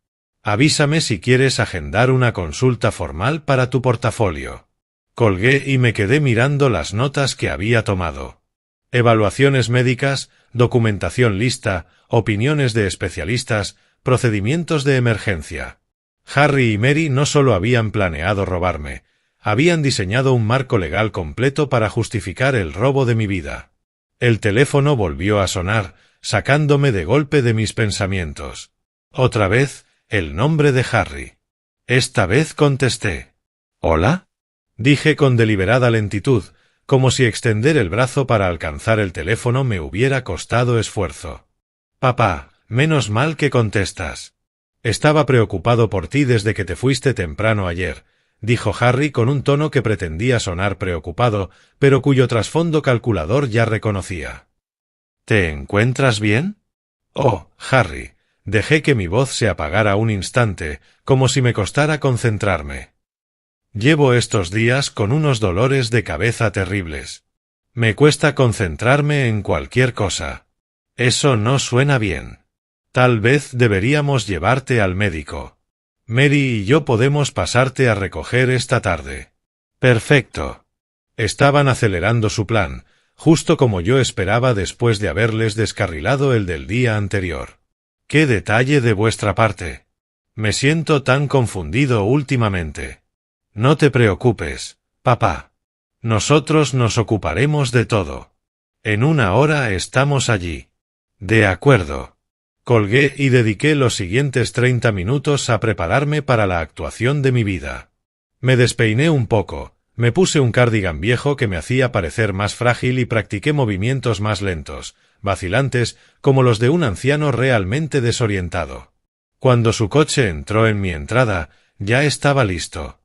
Avísame si quieres agendar una consulta formal para tu portafolio. Colgué y me quedé mirando las notas que había tomado. Evaluaciones médicas, documentación lista, opiniones de especialistas, procedimientos de emergencia. Harry y Mary no solo habían planeado robarme, habían diseñado un marco legal completo para justificar el robo de mi vida. El teléfono volvió a sonar, sacándome de golpe de mis pensamientos. Otra vez, el nombre de Harry. Esta vez contesté. ¿Hola? Dije con deliberada lentitud, como si extender el brazo para alcanzar el teléfono me hubiera costado esfuerzo. Papá, menos mal que contestas. Estaba preocupado por ti desde que te fuiste temprano ayer, dijo Harry con un tono que pretendía sonar preocupado, pero cuyo trasfondo calculador ya reconocía. ¿Te encuentras bien? Oh, Harry, dejé que mi voz se apagara un instante, como si me costara concentrarme. Llevo estos días con unos dolores de cabeza terribles. Me cuesta concentrarme en cualquier cosa. Eso no suena bien. Tal vez deberíamos llevarte al médico. Mary y yo podemos pasarte a recoger esta tarde. Perfecto. Estaban acelerando su plan, justo como yo esperaba después de haberles descarrilado el del día anterior. ¡Qué detalle de vuestra parte! Me siento tan confundido últimamente. No te preocupes, papá. Nosotros nos ocuparemos de todo. En una hora estamos allí. De acuerdo. Colgué y dediqué los siguientes 30 minutos a prepararme para la actuación de mi vida. Me despeiné un poco, me puse un cardigan viejo que me hacía parecer más frágil y practiqué movimientos más lentos, vacilantes, como los de un anciano realmente desorientado. Cuando su coche entró en mi entrada, ya estaba listo.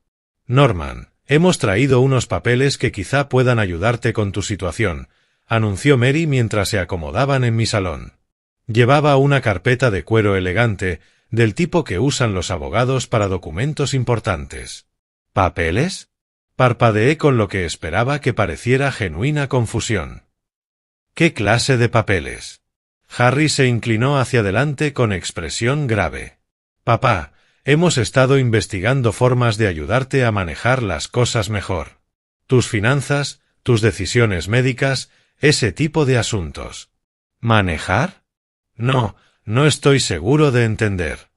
Norman, hemos traído unos papeles que quizá puedan ayudarte con tu situación, anunció Mary mientras se acomodaban en mi salón. Llevaba una carpeta de cuero elegante, del tipo que usan los abogados para documentos importantes. ¿Papeles? Parpadeé con lo que esperaba que pareciera genuina confusión. ¿Qué clase de papeles? Harry se inclinó hacia adelante con expresión grave. Papá, hemos estado investigando formas de ayudarte a manejar las cosas mejor. Tus finanzas, tus decisiones médicas, ese tipo de asuntos. ¿Manejar? No, no estoy seguro de entender.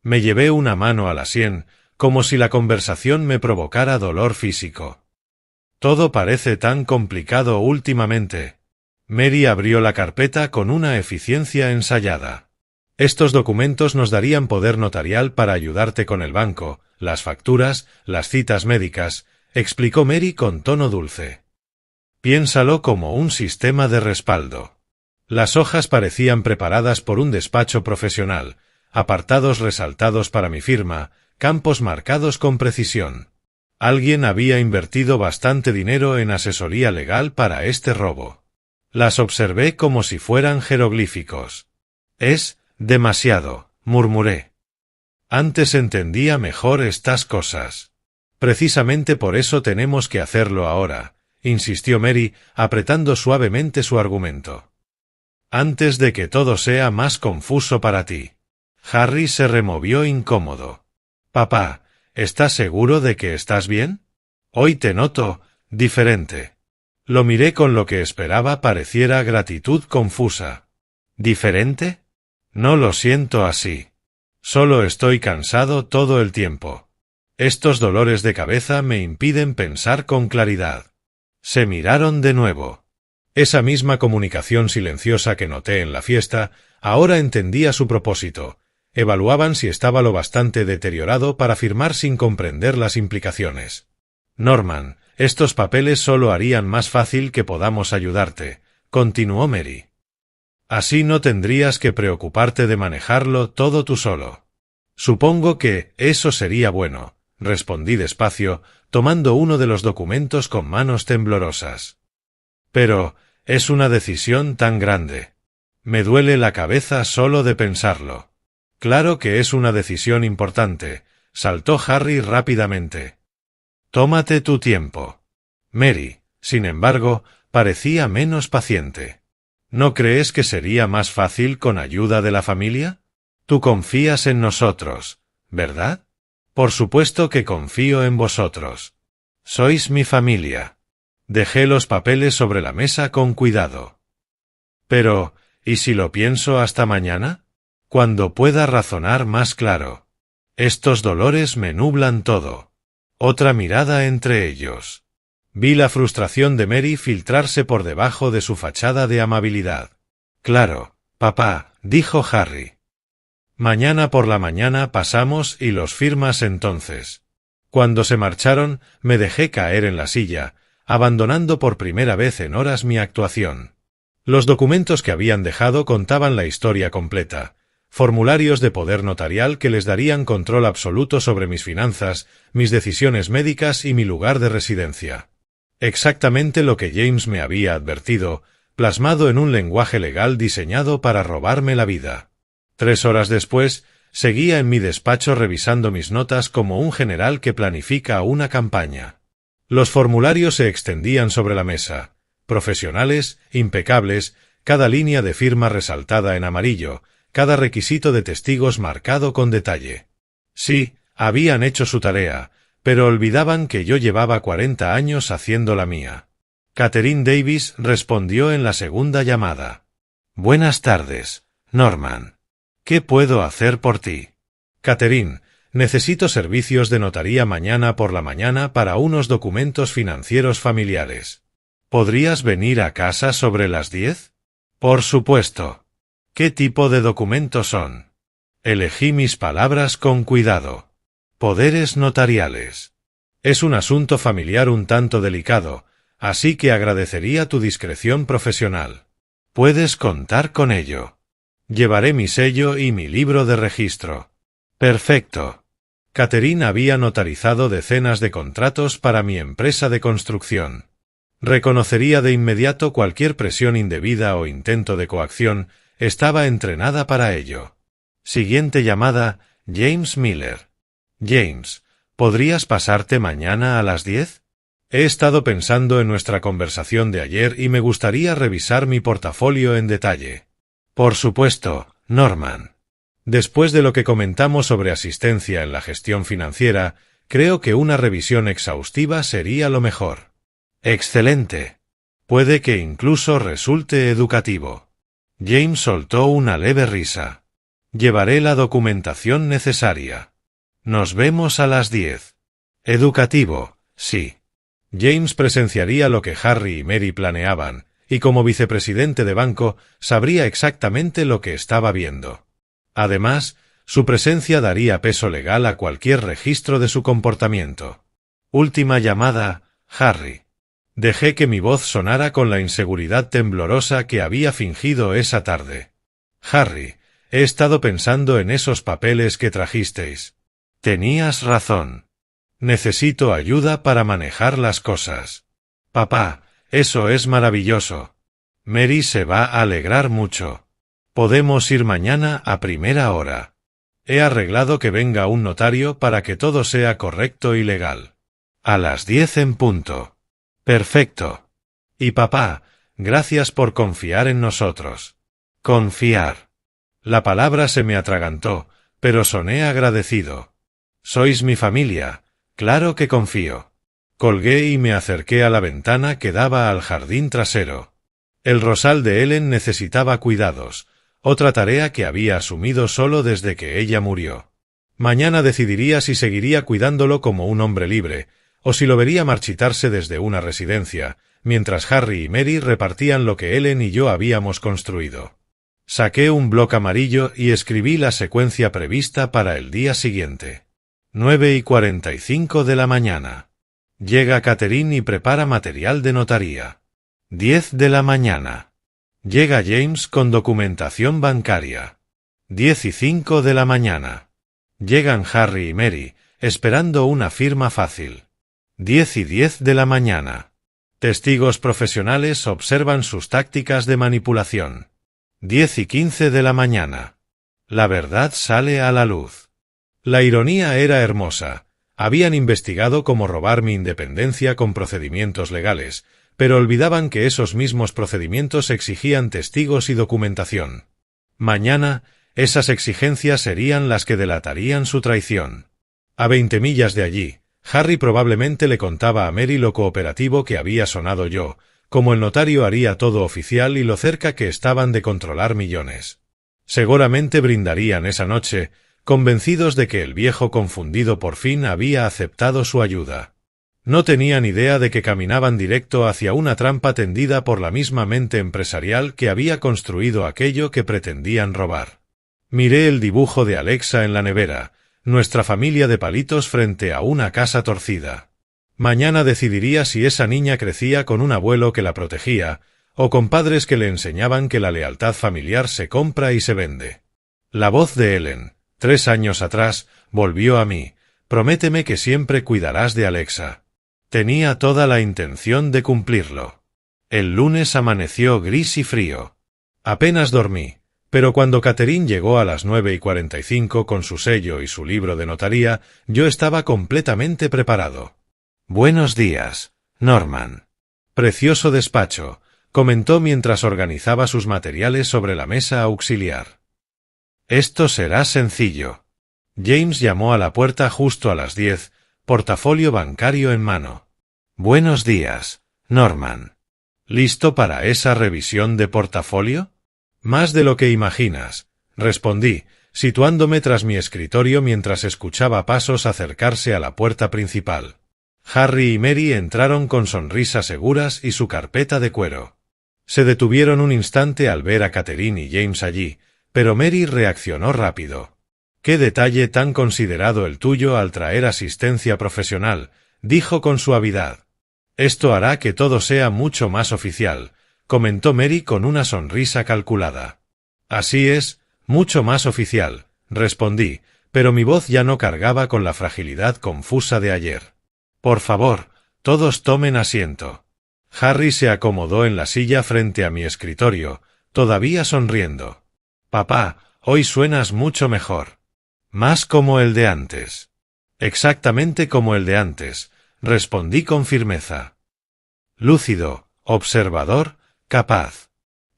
Me llevé una mano a la sien, como si la conversación me provocara dolor físico. Todo parece tan complicado últimamente. Mary abrió la carpeta con una eficiencia ensayada. Estos documentos nos darían poder notarial para ayudarte con el banco, las facturas, las citas médicas, explicó Mary con tono dulce. Piénsalo como un sistema de respaldo. Las hojas parecían preparadas por un despacho profesional, apartados resaltados para mi firma, campos marcados con precisión. Alguien había invertido bastante dinero en asesoría legal para este robo. Las observé como si fueran jeroglíficos. Es demasiado, murmuré. Antes entendía mejor estas cosas. Precisamente por eso tenemos que hacerlo ahora, insistió Mary, apretando suavemente su argumento. Antes de que todo sea más confuso para ti. Harry se removió incómodo. Papá, ¿estás seguro de que estás bien? Hoy te noto diferente. Lo miré con lo que esperaba pareciera gratitud confusa. ¿Diferente? No lo siento así. Solo estoy cansado todo el tiempo. Estos dolores de cabeza me impiden pensar con claridad. Se miraron de nuevo. Esa misma comunicación silenciosa que noté en la fiesta, ahora entendía su propósito. Evaluaban si estaba lo bastante deteriorado para firmar sin comprender las implicaciones. Norman, estos papeles solo harían más fácil que podamos ayudarte, continuó Mary. Así no tendrías que preocuparte de manejarlo todo tú solo. Supongo que eso sería bueno, respondí despacio, tomando uno de los documentos con manos temblorosas. Pero es una decisión tan grande. Me duele la cabeza solo de pensarlo. Claro que es una decisión importante, saltó Harry rápidamente. Tómate tu tiempo. Mary, sin embargo, parecía menos paciente. ¿No crees que sería más fácil con ayuda de la familia? Tú confías en nosotros, ¿verdad? Por supuesto que confío en vosotros. Sois mi familia. Dejé los papeles sobre la mesa con cuidado. Pero, ¿y si lo pienso hasta mañana? Cuando pueda razonar más claro. Estos dolores me nublan todo. Otra mirada entre ellos. Vi la frustración de Mary filtrarse por debajo de su fachada de amabilidad. Claro, papá, dijo Harry. Mañana por la mañana pasamos y los firmas entonces. Cuando se marcharon, me dejé caer en la silla, abandonando por primera vez en horas mi actuación. Los documentos que habían dejado contaban la historia completa. Formularios de poder notarial que les darían control absoluto sobre mis finanzas, mis decisiones médicas y mi lugar de residencia. Exactamente lo que James me había advertido, plasmado en un lenguaje legal diseñado para robarme la vida. 3 horas después, seguía en mi despacho revisando mis notas como un general que planifica una campaña. Los formularios se extendían sobre la mesa, profesionales, impecables, cada línea de firma resaltada en amarillo, cada requisito de testigos marcado con detalle. Sí, habían hecho su tarea, pero olvidaban que yo llevaba 40 años haciendo la mía. Catherine Davis respondió en la segunda llamada. Buenas tardes, Norman. ¿Qué puedo hacer por ti? Catherine, necesito servicios de notaría mañana por la mañana para unos documentos financieros familiares. ¿Podrías venir a casa sobre las 10? Por supuesto. ¿Qué tipo de documentos son? Elegí mis palabras con cuidado. Poderes notariales. Es un asunto familiar un tanto delicado, así que agradecería tu discreción profesional. Puedes contar con ello. Llevaré mi sello y mi libro de registro. Perfecto. Catherine había notarizado decenas de contratos para mi empresa de construcción. Reconocería de inmediato cualquier presión indebida o intento de coacción, estaba entrenada para ello. Siguiente llamada, James Miller. James, ¿podrías pasarte mañana a las 10? He estado pensando en nuestra conversación de ayer y me gustaría revisar mi portafolio en detalle. Por supuesto, Norman. Después de lo que comentamos sobre asistencia en la gestión financiera, creo que una revisión exhaustiva sería lo mejor. Excelente. Puede que incluso resulte educativo. James soltó una leve risa. Llevaré la documentación necesaria. Nos vemos a las 10. Educativo, sí. James presenciaría lo que Harry y Mary planeaban, y como vicepresidente de banco sabría exactamente lo que estaba viendo. Además, su presencia daría peso legal a cualquier registro de su comportamiento. Última llamada, Harry. Dejé que mi voz sonara con la inseguridad temblorosa que había fingido esa tarde. Harry, he estado pensando en esos papeles que trajisteis. Tenías razón. Necesito ayuda para manejar las cosas. Papá, eso es maravilloso. Mary se va a alegrar mucho. Podemos ir mañana a primera hora. He arreglado que venga un notario para que todo sea correcto y legal. A las 10 en punto. Perfecto. Y papá, gracias por confiar en nosotros. Confiar. La palabra se me atragantó, pero soné agradecido. Sois mi familia, claro que confío. Colgué y me acerqué a la ventana que daba al jardín trasero. El rosal de Ellen necesitaba cuidados, otra tarea que había asumido solo desde que ella murió. Mañana decidiría si seguiría cuidándolo como un hombre libre, o si lo vería marchitarse desde una residencia, mientras Harry y Mary repartían lo que Ellen y yo habíamos construido. Saqué un bloc amarillo y escribí la secuencia prevista para el día siguiente. 9:45 de la mañana. Llega Catherine y prepara material de notaría. 10 de la mañana. Llega James con documentación bancaria. 10:05 de la mañana. Llegan Harry y Mary, esperando una firma fácil. 10:10 de la mañana. Testigos profesionales observan sus tácticas de manipulación. 10:15 de la mañana. La verdad sale a la luz. La ironía era hermosa. Habían investigado cómo robar mi independencia con procedimientos legales, pero olvidaban que esos mismos procedimientos exigían testigos y documentación. Mañana, esas exigencias serían las que delatarían su traición. A 20 millas de allí, Harry probablemente le contaba a Mary lo cooperativo que había sonado yo, como el notario haría todo oficial y lo cerca que estaban de controlar millones. Seguramente brindarían esa noche, convencidos de que el viejo confundido por fin había aceptado su ayuda. No tenían idea de que caminaban directo hacia una trampa tendida por la misma mente empresarial que había construido aquello que pretendían robar. Miré el dibujo de Alexa en la nevera, nuestra familia de palitos frente a una casa torcida. Mañana decidiría si esa niña crecía con un abuelo que la protegía, o con padres que le enseñaban que la lealtad familiar se compra y se vende. La voz de Ellen, 3 años atrás, volvió a mí. Prométeme que siempre cuidarás de Alexa. Tenía toda la intención de cumplirlo. El lunes amaneció gris y frío. Apenas dormí, pero cuando Catherine llegó a las 9:45 con su sello y su libro de notaría, yo estaba completamente preparado. «Buenos días, Norman». «Precioso despacho», comentó mientras organizaba sus materiales sobre la mesa auxiliar. «Esto será sencillo». James llamó a la puerta justo a las 10, portafolio bancario en mano. «Buenos días, Norman». «¿Listo para esa revisión de portafolio?» «Más de lo que imaginas», respondí, situándome tras mi escritorio mientras escuchaba pasos acercarse a la puerta principal. Harry y Mary entraron con sonrisas seguras y su carpeta de cuero. Se detuvieron un instante al ver a Catherine y James allí, pero Mary reaccionó rápido. «Qué detalle tan considerado el tuyo al traer asistencia profesional», dijo con suavidad. «Esto hará que todo sea mucho más oficial», comentó Mary con una sonrisa calculada. «Así es, mucho más oficial», respondí, pero mi voz ya no cargaba con la fragilidad confusa de ayer. «Por favor, todos tomen asiento». Harry se acomodó en la silla frente a mi escritorio, todavía sonriendo. «Papá, hoy suenas mucho mejor». «Más como el de antes». «Exactamente como el de antes», respondí con firmeza. «Lúcido, observador, capaz.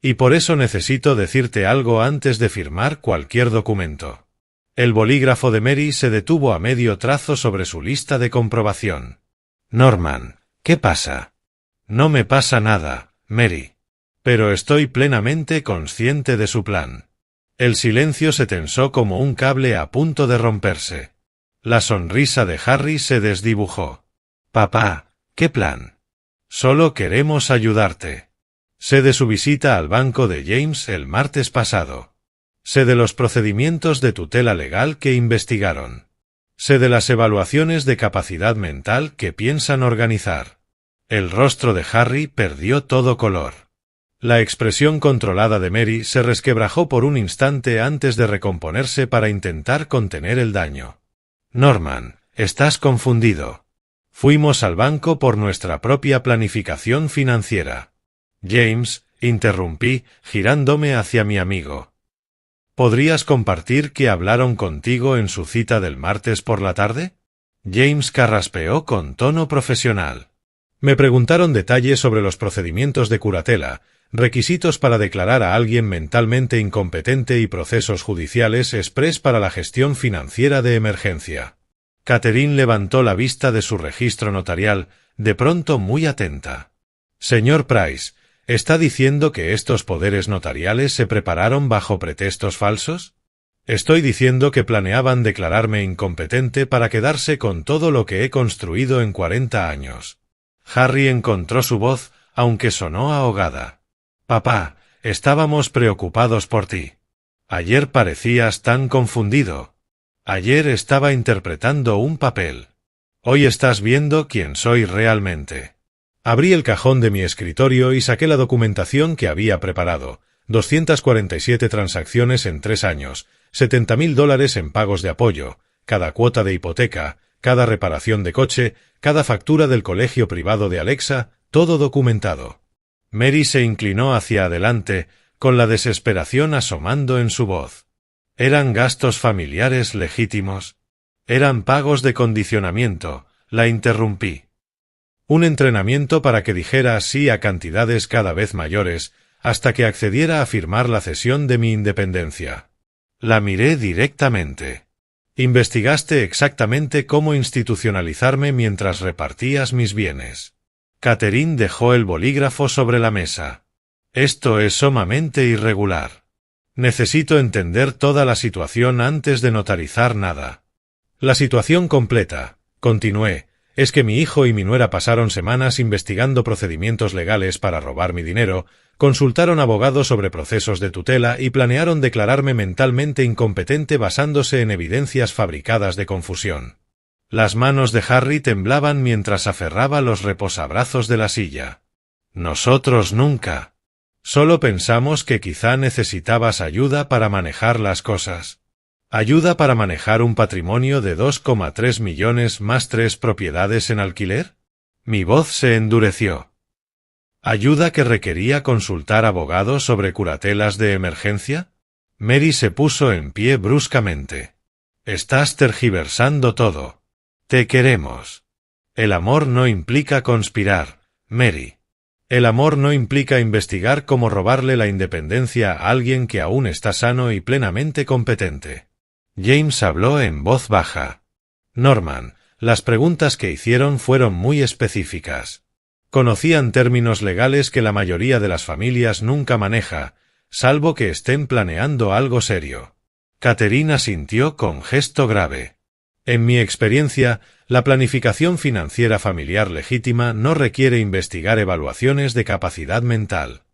Y por eso necesito decirte algo antes de firmar cualquier documento». El bolígrafo de Mary se detuvo a medio trazo sobre su lista de comprobación. «Norman, ¿qué pasa?» «No me pasa nada, Mary. Pero estoy plenamente consciente de su plan». El silencio se tensó como un cable a punto de romperse. La sonrisa de Harry se desdibujó. «Papá, ¿qué plan?» «Solo queremos ayudarte. Sé de su visita al banco de James el martes pasado. Sé de los procedimientos de tutela legal que investigaron. Sé de las evaluaciones de capacidad mental que piensan organizar». El rostro de Harry perdió todo color. La expresión controlada de Mary se resquebrajó por un instante antes de recomponerse para intentar contener el daño. «Norman, estás confundido. Fuimos al banco por nuestra propia planificación financiera». «James», interrumpí, girándome hacia mi amigo. «¿Podrías compartir qué hablaron contigo en su cita del martes por la tarde?» James carraspeó con tono profesional. «Me preguntaron detalles sobre los procedimientos de curatela, requisitos para declarar a alguien mentalmente incompetente y procesos judiciales exprés para la gestión financiera de emergencia». Catherine levantó la vista de su registro notarial, de pronto muy atenta. «Señor Price, ¿Está diciendo que estos poderes notariales se prepararon bajo pretextos falsos? Estoy diciendo que planeaban declararme incompetente para quedarse con todo lo que he construido en 40 años. Harry encontró su voz, aunque sonó ahogada. Papá, estábamos preocupados por ti. Ayer parecías tan confundido. Ayer estaba interpretando un papel. Hoy estás viendo quién soy realmente. Abrí el cajón de mi escritorio y saqué la documentación que había preparado. 247 transacciones en 3 años, $70.000 en pagos de apoyo, cada cuota de hipoteca, cada reparación de coche, cada factura del colegio privado de Alexa, todo documentado. Mary se inclinó hacia adelante, con la desesperación asomando en su voz. ¿Eran gastos familiares legítimos? Eran pagos de condicionamiento, la interrumpí. Un entrenamiento para que dijera sí a cantidades cada vez mayores, hasta que accediera a firmar la cesión de mi independencia. La miré directamente. Investigaste exactamente cómo institucionalizarme mientras repartías mis bienes. Catherine dejó el bolígrafo sobre la mesa. Esto es sumamente irregular. Necesito entender toda la situación antes de notarizar nada. La situación completa, continué, es que mi hijo y mi nuera pasaron semanas investigando procedimientos legales para robar mi dinero, consultaron abogados sobre procesos de tutela y planearon declararme mentalmente incompetente basándose en evidencias fabricadas de confusión. Las manos de Harry temblaban mientras aferraba los reposabrazos de la silla. Nosotros nunca. Solo pensamos que quizá necesitabas ayuda para manejar las cosas. ¿Ayuda para manejar un patrimonio de 2,3 millones más 3 propiedades en alquiler? Mi voz se endureció. ¿Ayuda que requería consultar abogados sobre curatelas de emergencia? Mary se puso en pie bruscamente. Estás tergiversando todo. Te queremos. El amor no implica conspirar, Mary. El amor no implica investigar cómo robarle la independencia a alguien que aún está sano y plenamente competente. James habló en voz baja. Norman, las preguntas que hicieron fueron muy específicas. Conocían términos legales que la mayoría de las familias nunca maneja, salvo que estén planeando algo serio. Catherine asintió con gesto grave. En mi experiencia, la planificación financiera familiar legítima no requiere investigar evaluaciones de capacidad mental.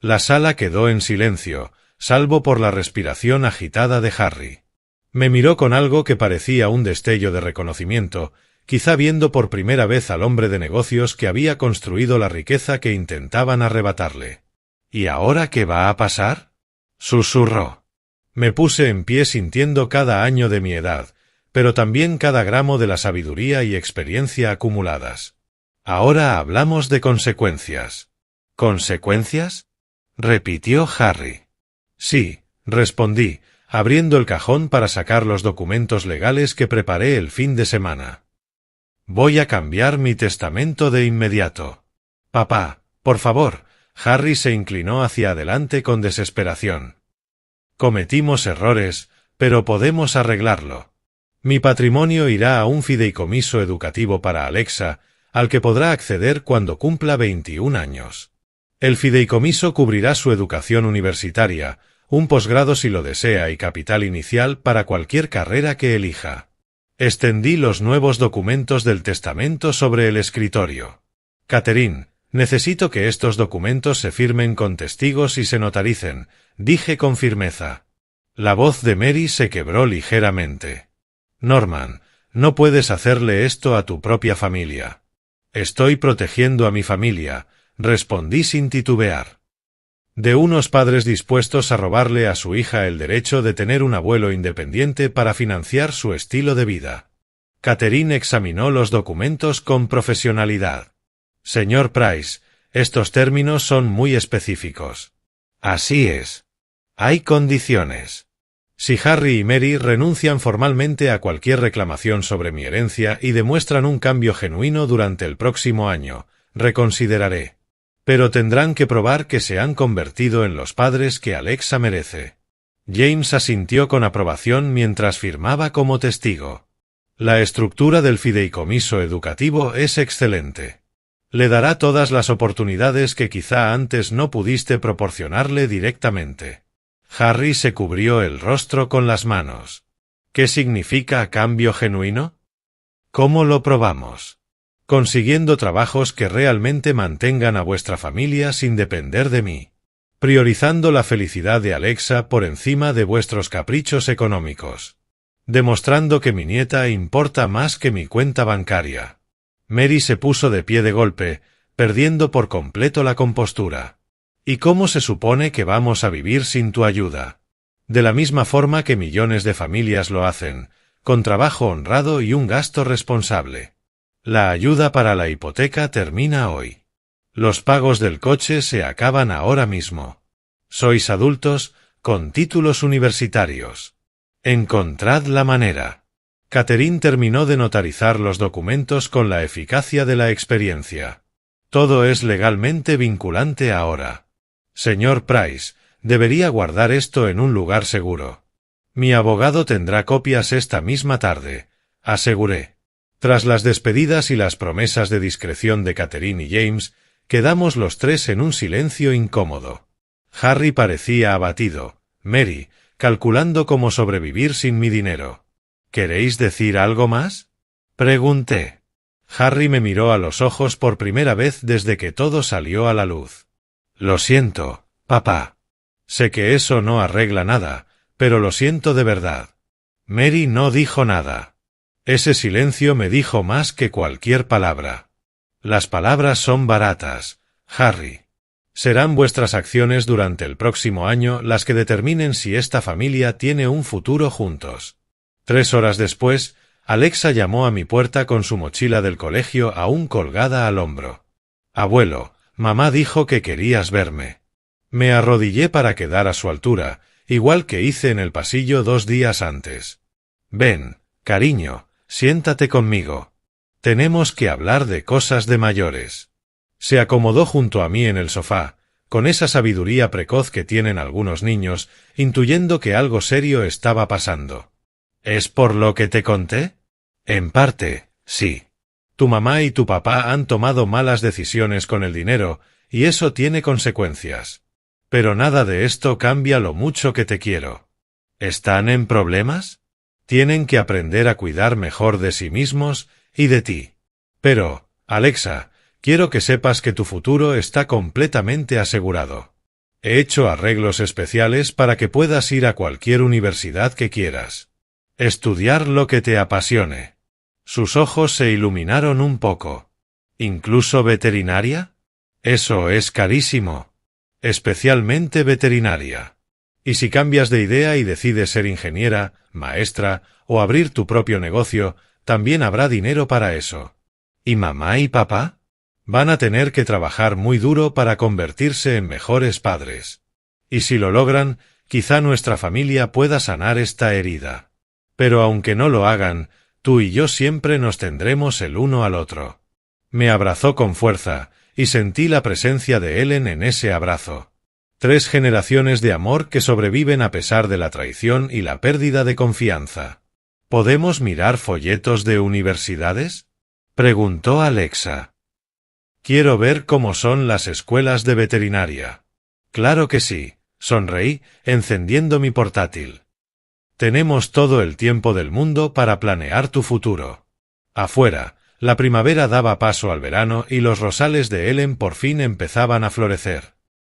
La sala quedó en silencio, salvo por la respiración agitada de Harry. Me miró con algo que parecía un destello de reconocimiento, quizá viendo por primera vez al hombre de negocios que había construido la riqueza que intentaban arrebatarle. ¿Y ahora qué va a pasar?, susurró. Me puse en pie sintiendo cada año de mi edad, pero también cada gramo de la sabiduría y experiencia acumuladas. Ahora hablamos de consecuencias. ¿Consecuencias?, repitió Harry. Sí, respondí, abriendo el cajón para sacar los documentos legales que preparé el fin de semana. Voy a cambiar mi testamento de inmediato. Papá, por favor. Harry se inclinó hacia adelante con desesperación. Cometimos errores, pero podemos arreglarlo. Mi patrimonio irá a un fideicomiso educativo para Alexa, al que podrá acceder cuando cumpla 21 años. El fideicomiso cubrirá su educación universitaria, un posgrado si lo desea y capital inicial para cualquier carrera que elija. Extendí los nuevos documentos del testamento sobre el escritorio. Catherine, necesito que estos documentos se firmen con testigos y se notaricen, dije con firmeza. La voz de Mary se quebró ligeramente. Norman, no puedes hacerle esto a tu propia familia. Estoy protegiendo a mi familia, respondí sin titubear. De unos padres dispuestos a robarle a su hija el derecho de tener un abuelo independiente para financiar su estilo de vida. Catherine examinó los documentos con profesionalidad. Señor Price, estos términos son muy específicos. Así es. Hay condiciones. Si Harry y Mary renuncian formalmente a cualquier reclamación sobre mi herencia y demuestran un cambio genuino durante el próximo año, reconsideraré. Pero tendrán que probar que se han convertido en los padres que Alexa merece. James asintió con aprobación mientras firmaba como testigo. La estructura del fideicomiso educativo es excelente. Le dará todas las oportunidades que quizá antes no pudiste proporcionarle directamente. Harry se cubrió el rostro con las manos. ¿Qué significa cambio genuino? ¿Cómo lo probamos? Consiguiendo trabajos que realmente mantengan a vuestra familia sin depender de mí. Priorizando la felicidad de Alexa por encima de vuestros caprichos económicos. Demostrando que mi nieta importa más que mi cuenta bancaria. Mary se puso de pie de golpe, perdiendo por completo la compostura. ¿Y cómo se supone que vamos a vivir sin tu ayuda? De la misma forma que millones de familias lo hacen, con trabajo honrado y un gasto responsable. La ayuda para la hipoteca termina hoy. Los pagos del coche se acaban ahora mismo. Sois adultos, con títulos universitarios. Encontrad la manera. Catherine terminó de notarizar los documentos con la eficacia de la experiencia. Todo es legalmente vinculante ahora. Señor Price, debería guardar esto en un lugar seguro. Mi abogado tendrá copias esta misma tarde, aseguré. Tras las despedidas y las promesas de discreción de Catherine y James, quedamos los tres en un silencio incómodo. Harry parecía abatido, Mary, calculando cómo sobrevivir sin mi dinero. ¿Queréis decir algo más? Pregunté. Harry me miró a los ojos por primera vez desde que todo salió a la luz. Lo siento, papá. Sé que eso no arregla nada, pero lo siento de verdad. Mary no dijo nada. Ese silencio me dijo más que cualquier palabra. Las palabras son baratas, Harry. Serán vuestras acciones durante el próximo año las que determinen si esta familia tiene un futuro juntos. 3 horas después, Alexa llamó a mi puerta con su mochila del colegio aún colgada al hombro. Abuelo, mamá dijo que querías verme. Me arrodillé para quedar a su altura, igual que hice en el pasillo 2 días antes. Ven, cariño, siéntate conmigo. Tenemos que hablar de cosas de mayores. Se acomodó junto a mí en el sofá, con esa sabiduría precoz que tienen algunos niños, intuyendo que algo serio estaba pasando. ¿Es por lo que te conté? En parte, sí. Tu mamá y tu papá han tomado malas decisiones con el dinero, y eso tiene consecuencias. Pero nada de esto cambia lo mucho que te quiero. ¿Están en problemas? Tienen que aprender a cuidar mejor de sí mismos y de ti. Pero, Alexa, quiero que sepas que tu futuro está completamente asegurado. He hecho arreglos especiales para que puedas ir a cualquier universidad que quieras. Estudiar lo que te apasione. Sus ojos se iluminaron un poco. ¿Incluso veterinaria? Eso es carísimo. Especialmente veterinaria. Y si cambias de idea y decides ser ingeniera, maestra o abrir tu propio negocio, también habrá dinero para eso. ¿Y mamá y papá? Van a tener que trabajar muy duro para convertirse en mejores padres. Y si lo logran, quizá nuestra familia pueda sanar esta herida. Pero aunque no lo hagan, tú y yo siempre nos tendremos el uno al otro. Me abrazó con fuerza, y sentí la presencia de Ellen en ese abrazo. 3 generaciones de amor que sobreviven a pesar de la traición y la pérdida de confianza. ¿Podemos mirar folletos de universidades? Preguntó Alexa. Quiero ver cómo son las escuelas de veterinaria. Claro que sí, sonreí, encendiendo mi portátil. Tenemos todo el tiempo del mundo para planear tu futuro. Afuera, la primavera daba paso al verano y los rosales de Ellen por fin empezaban a florecer.